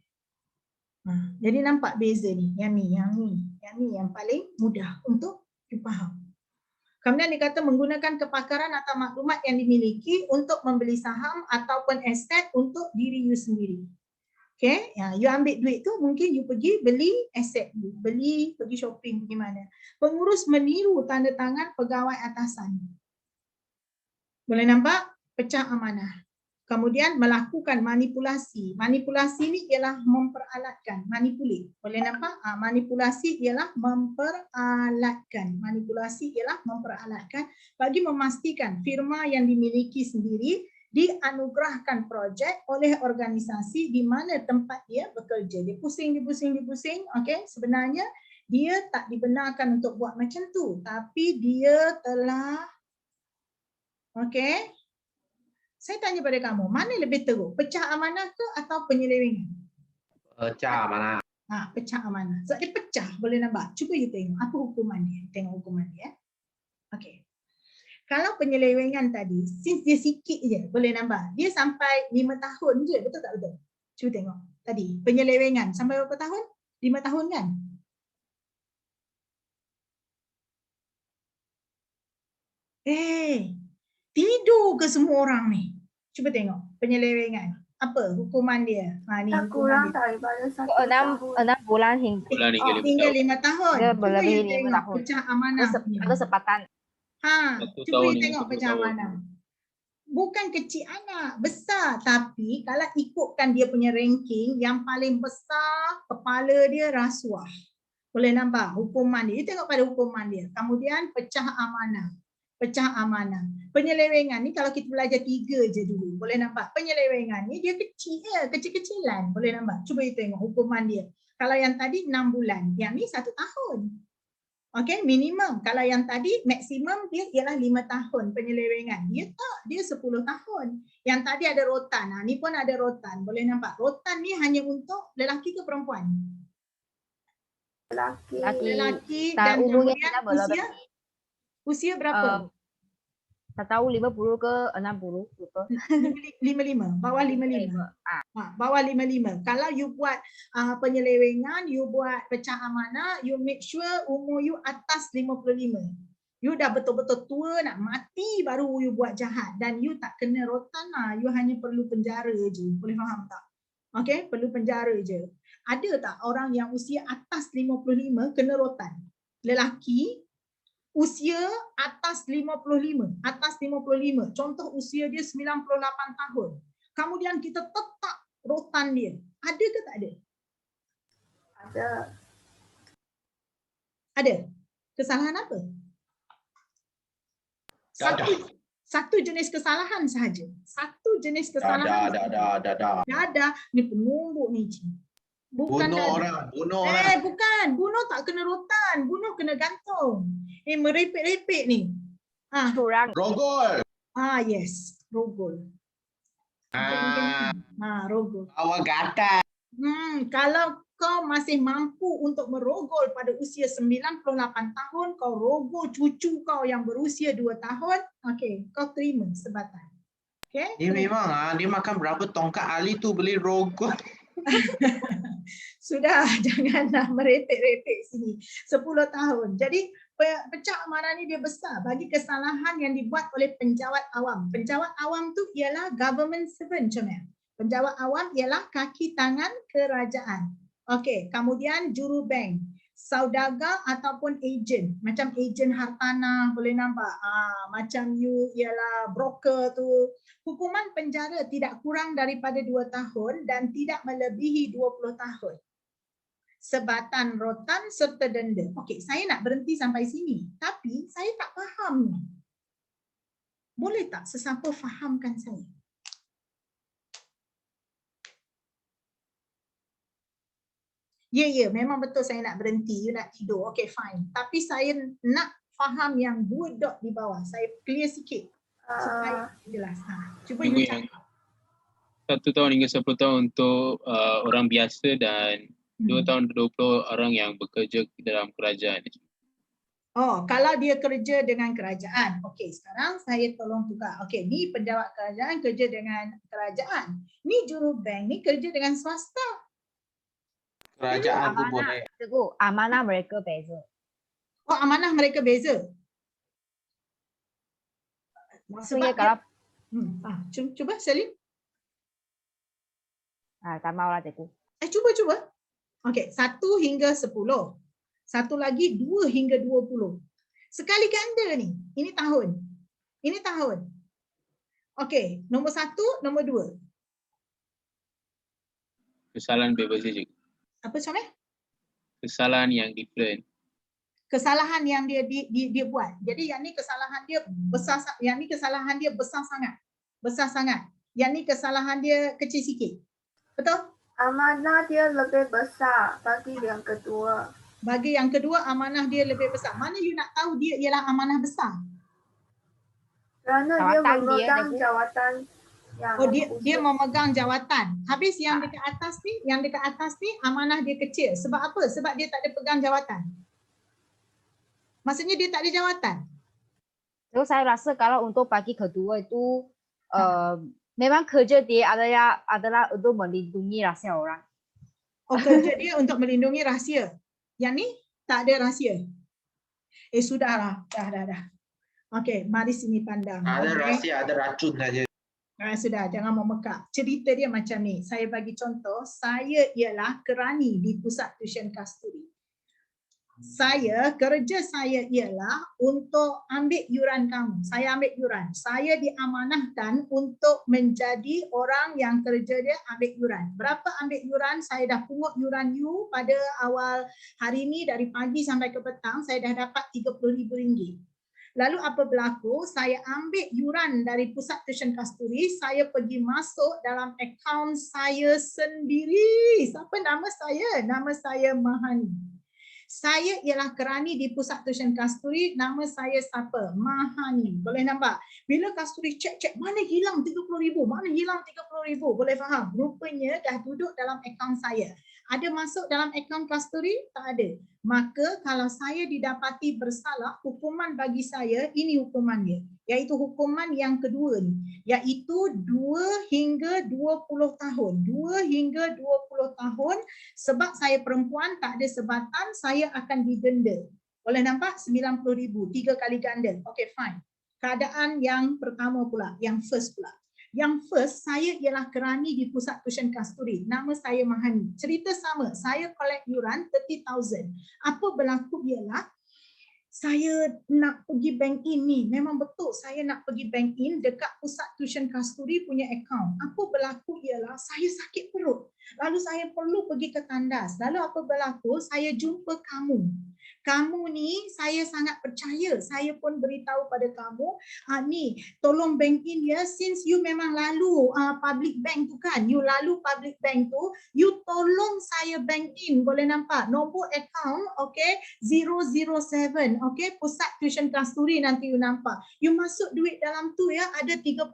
Jadi nampak beza ni. Yang ni yang paling mudah untuk dipaham. Kemudian dikata menggunakan kepakaran atau maklumat yang dimiliki untuk membeli saham ataupun aset untuk diri you sendiri. Okay, you ambil duit tu mungkin you pergi beli aset you, pergi shopping pergi mana. Pengurus meniru tanda tangan pegawai atasan. Boleh nampak? Pecah amanah. Kemudian melakukan manipulasi. Manipulasi ni ialah memperalatkan, manipulate. Boleh nampak? Manipulasi ialah memperalatkan. Manipulasi ialah memperalatkan bagi memastikan firma yang dimiliki sendiri dianugerahkan projek oleh organisasi di mana tempat dia bekerja. Dia pusing. Okey, sebenarnya dia tak dibenarkan untuk buat macam tu, tapi dia telah okey. Saya tanya pada kamu, mana lebih teruk? Pecah amanah ke atau penyelewengan? Pecah amanah. Pecah amanah. Sebab dia pecah, boleh nampak. Cuba you tengok apa hukuman dia. Tengok hukuman dia. Okey. Kalau penyelewengan tadi, since dia sikit je, boleh nampak. Dia sampai 5 tahun je, betul tak betul? Cuba tengok. Tadi, penyelewengan sampai berapa tahun? 5 tahun kan? Tidur ke semua orang ni? Cuba tengok penyelewengan. Apa hukuman dia? Ni Tak kurang daripada 1 tahun. 6 bulan hingga Bulan hingga 5 hingga tahun. 5 tahun. Dia Cuba lebih you 5 tengok tahun. pecah amanah. ada sepatan. 1 Cuba tahun you hingga tengok 10 pecah tahun. amanah. Bukan kecil anak, besar. Tapi kalau ikutkan dia punya ranking, yang paling besar kepala dia rasuah. Boleh nampak hukuman dia. You tengok pada hukuman dia. Kemudian pecah amanah. Pecah amanah. Penyelewengan ni kalau kita belajar 3 je dulu. Boleh nampak penyelewengan ni dia kecil ya, kecil-kecilan. Boleh nampak. Cuba you tengok hukuman dia. Kalau yang tadi 6 bulan, yang ni 1 tahun. Okey, minimum. Kalau yang tadi maksimum dia ialah 5 tahun penyelewengan. Dia tak, dia 10 tahun. Yang tadi ada rotan. Ni pun ada rotan. Boleh nampak. Rotan ni hanya untuk lelaki ke perempuan? Lelaki. Lelaki Tak, dan umurnya kemudian tidak berapa. usia berapa? Tak tahu 50 ke 60, lupa. 55, bawah 55. Bawah 55. Kalau you buat penyelewengan, you buat pecah amanah, you make sure umur you atas 55. You dah betul-betul tua nak mati baru you buat jahat dan you tak kena rotan lah. You hanya perlu penjara je. Boleh faham tak? Okey, perlu penjara je. Ada tak orang yang usia atas 55 kena rotan? Lelaki usia atas 55, contoh usia dia 98 tahun. Kemudian kita tetap rotan dia. Ada ke tak ada? Ada. Ada. Kesalahan apa? Satu jenis kesalahan sahaja. Satu jenis kesalahan. Ada. Ni penumbuk ni, Cik. Bukan bunuh orang. Bukan. Bunuh tak kena rotan. Bunuh kena gantung. Merepek-repek ni. Curang. Rogol. Yes. Rogol. Rogol. Awak gatal. Kalau kau masih mampu untuk merogol pada usia 98 tahun, kau rogol cucu kau yang berusia 2 tahun, okey, kau terima sebatan. Okey? Dia memang dia makan berapa tongkat Ali tu beli rogol. Sudah, janganlah merepek-repek sini. 10 tahun. Jadi pecah amanah ni dia besar bagi kesalahan yang dibuat oleh penjawat awam. Penjawat awam tu ialah government servant, Comel. Penjawat awam ialah kaki tangan kerajaan. Okey, kemudian juru bank, saudagar ataupun ejen. Macam ejen hartanah, boleh nampak. Macam you ialah broker tu. Hukuman penjara tidak kurang daripada 2 tahun dan tidak melebihi 20 tahun. Sebatan rotan serta denda. Okey, saya nak berhenti sampai sini. Tapi saya tak faham ni. Boleh tak sesiapa fahamkan saya? Ya, memang betul saya nak berhenti. You nak tidur. Okey, fine. Tapi saya nak faham yang 2 dot di bawah. Saya clear sikit. Supaya jelas. Cuba you cakap. 1 tahun hingga 10 tahun untuk orang biasa dan 2 tahun 20 orang yang bekerja dalam kerajaan. Kalau dia kerja dengan kerajaan. Okey, sekarang saya tolong tukar. Okey, ni penjawat kerajaan kerja dengan kerajaan. Ni juru bank ni kerja dengan swasta. Kerajaan tu boleh. Amanah mereka beza. Amanah mereka beza. Maksudnya kalau cuba Salim. tak maulah cikgu. Cuba. Okey, 1 hingga 10. Satu lagi 2 hingga 20. Sekali ganda ni. Ini tahun. Okey, nombor 1, nombor 2. Kesalahan berbeza juga. Apa Syamil? Kesalahan yang different. Kesalahan yang dia buat. Jadi yang ni kesalahan dia besar, yang ni kesalahan dia besar sangat. Yang ni kesalahan dia kecil sikit. Betul? Amanah dia lebih besar bagi yang kedua. Bagi yang kedua amanah dia lebih besar. Mana you nak tahu dia ialah amanah besar? Kerana dia memegang jawatan yang dia memegang jawatan. Habis yang dekat atas ni amanah dia kecil. Sebab apa? Sebab dia tak ada pegang jawatan. Maksudnya dia tak ada jawatan. So saya rasa kalau untuk bagi kedua itu memang kerja dia adalah untuk melindungi rahsia orang. Kerja dia untuk melindungi rahsia. Yang ni tak ada rahsia. Sudahlah. Dah. Okey, mari sini pandang. Ada rahsia, ada racun saja. Sudah, jangan memekak. Cerita dia macam ni. Saya bagi contoh, saya ialah kerani di pusat tuition kasturi. Kerja saya ialah untuk ambil yuran kamu. Saya ambil yuran. Saya diamanahkan untuk menjadi orang yang kerja dia ambil yuran. Berapa ambil yuran? Saya dah pungut yuran you pada awal hari ni dari pagi sampai ke petang. Saya dah dapat RM30,000. Lalu apa berlaku? Saya ambil yuran dari pusat tuition kasturi. Saya pergi masuk dalam akaun saya sendiri. Siapa nama saya? Nama saya Mahani. Saya ialah kerani di pusat tuition kasturi, nama saya siapa? Mahani. Boleh nampak? Bila kasturi cek mana hilang 30,000, mana hilang 30,000. Boleh faham? Rupanya dah duduk dalam akaun saya. Ada masuk dalam akaun kasturi? Tak ada. Maka kalau saya didapati bersalah, hukuman bagi saya, ini hukuman dia. Iaitu hukuman yang kedua ni. Iaitu 2 hingga 20 tahun. 2 hingga 20 tahun sebab saya perempuan tak ada sebatan, saya akan didenda. Boleh nampak? 90,000. 3 kali ganda. Okay, fine. Keadaan yang pertama pula, yang first pula. Yang first, saya ialah kerani di pusat tuition kasturi. Nama saya Mahani. Cerita sama, saya collect yuran 30,000. Apa berlaku ialah saya nak pergi bank in ni. Memang betul saya nak pergi bank in dekat pusat tuition kasturi punya akaun. Apa berlaku ialah saya sakit perut. Lalu saya perlu pergi ke tandas. Lalu apa berlaku? Saya jumpa kamu. Kamu ni saya sangat percaya. Saya pun beritahu pada kamu, ni tolong bank in ya, since you memang lalu public bank tu kan. You lalu public bank tu, you tolong saya bank in. Boleh nampak? Nombor account, okay, 007, okay, pusat tuition kasturi nanti you nampak. You masuk duit dalam tu ya, ada 30,000.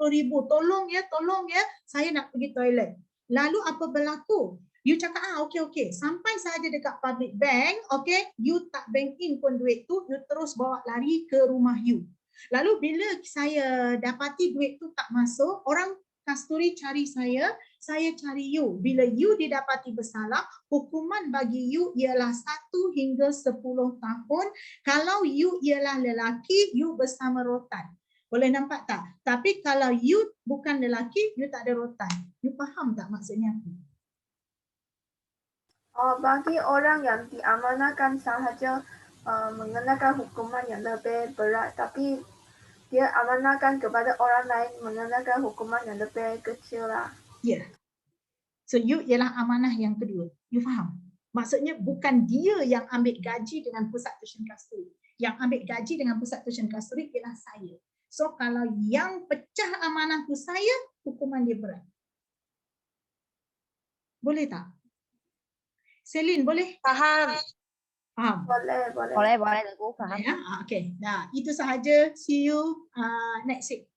Tolong ya, saya nak pergi toilet. Lalu apa berlaku? You cakap, okey. Sampai sahaja dekat public bank, okay, you tak bank in pun duit tu, you terus bawa lari ke rumah you. Lalu bila saya dapati duit tu tak masuk, orang kasturi cari saya cari you. Bila you didapati bersalah, hukuman bagi you ialah 1 hingga 10 tahun. Kalau you ialah lelaki, you bersama rotan. Boleh nampak tak? Tapi kalau you bukan lelaki, you tak ada rotan. You faham tak maksudnya apa? Bagi orang yang diamanahkan sahaja mengenakan hukuman yang lebih berat, tapi dia amanahkan kepada orang lain mengenakan hukuman yang lebih kecil lah. Ya. Yeah. So you ialah amanah yang kedua. You faham? Maksudnya bukan dia yang ambil gaji dengan pusat tuition kasturi. Yang ambil gaji dengan pusat tuition kasturi ialah saya. So kalau yang pecah amanah tu saya, hukuman dia berat. Boleh tak? Selin, boleh? Faham. Faham? Boleh. Boleh aku faham. Ya, okay. Nah, itu sahaja. See you next week.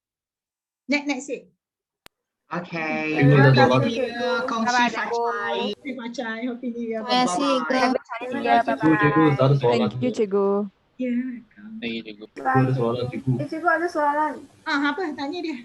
Next week. Okay. Terima Happy kasih, New Year. Cikgu. Kongsi Bye-bye, Fachai. Happy Macai. Happy New Year. Terima kasih. Bye-bye. Thank you, cikgu. Yeah. Lagi juga. Bye. Cikgu ada soalan, cikgu. Cikgu ada soalan. Apa? Tanya dia.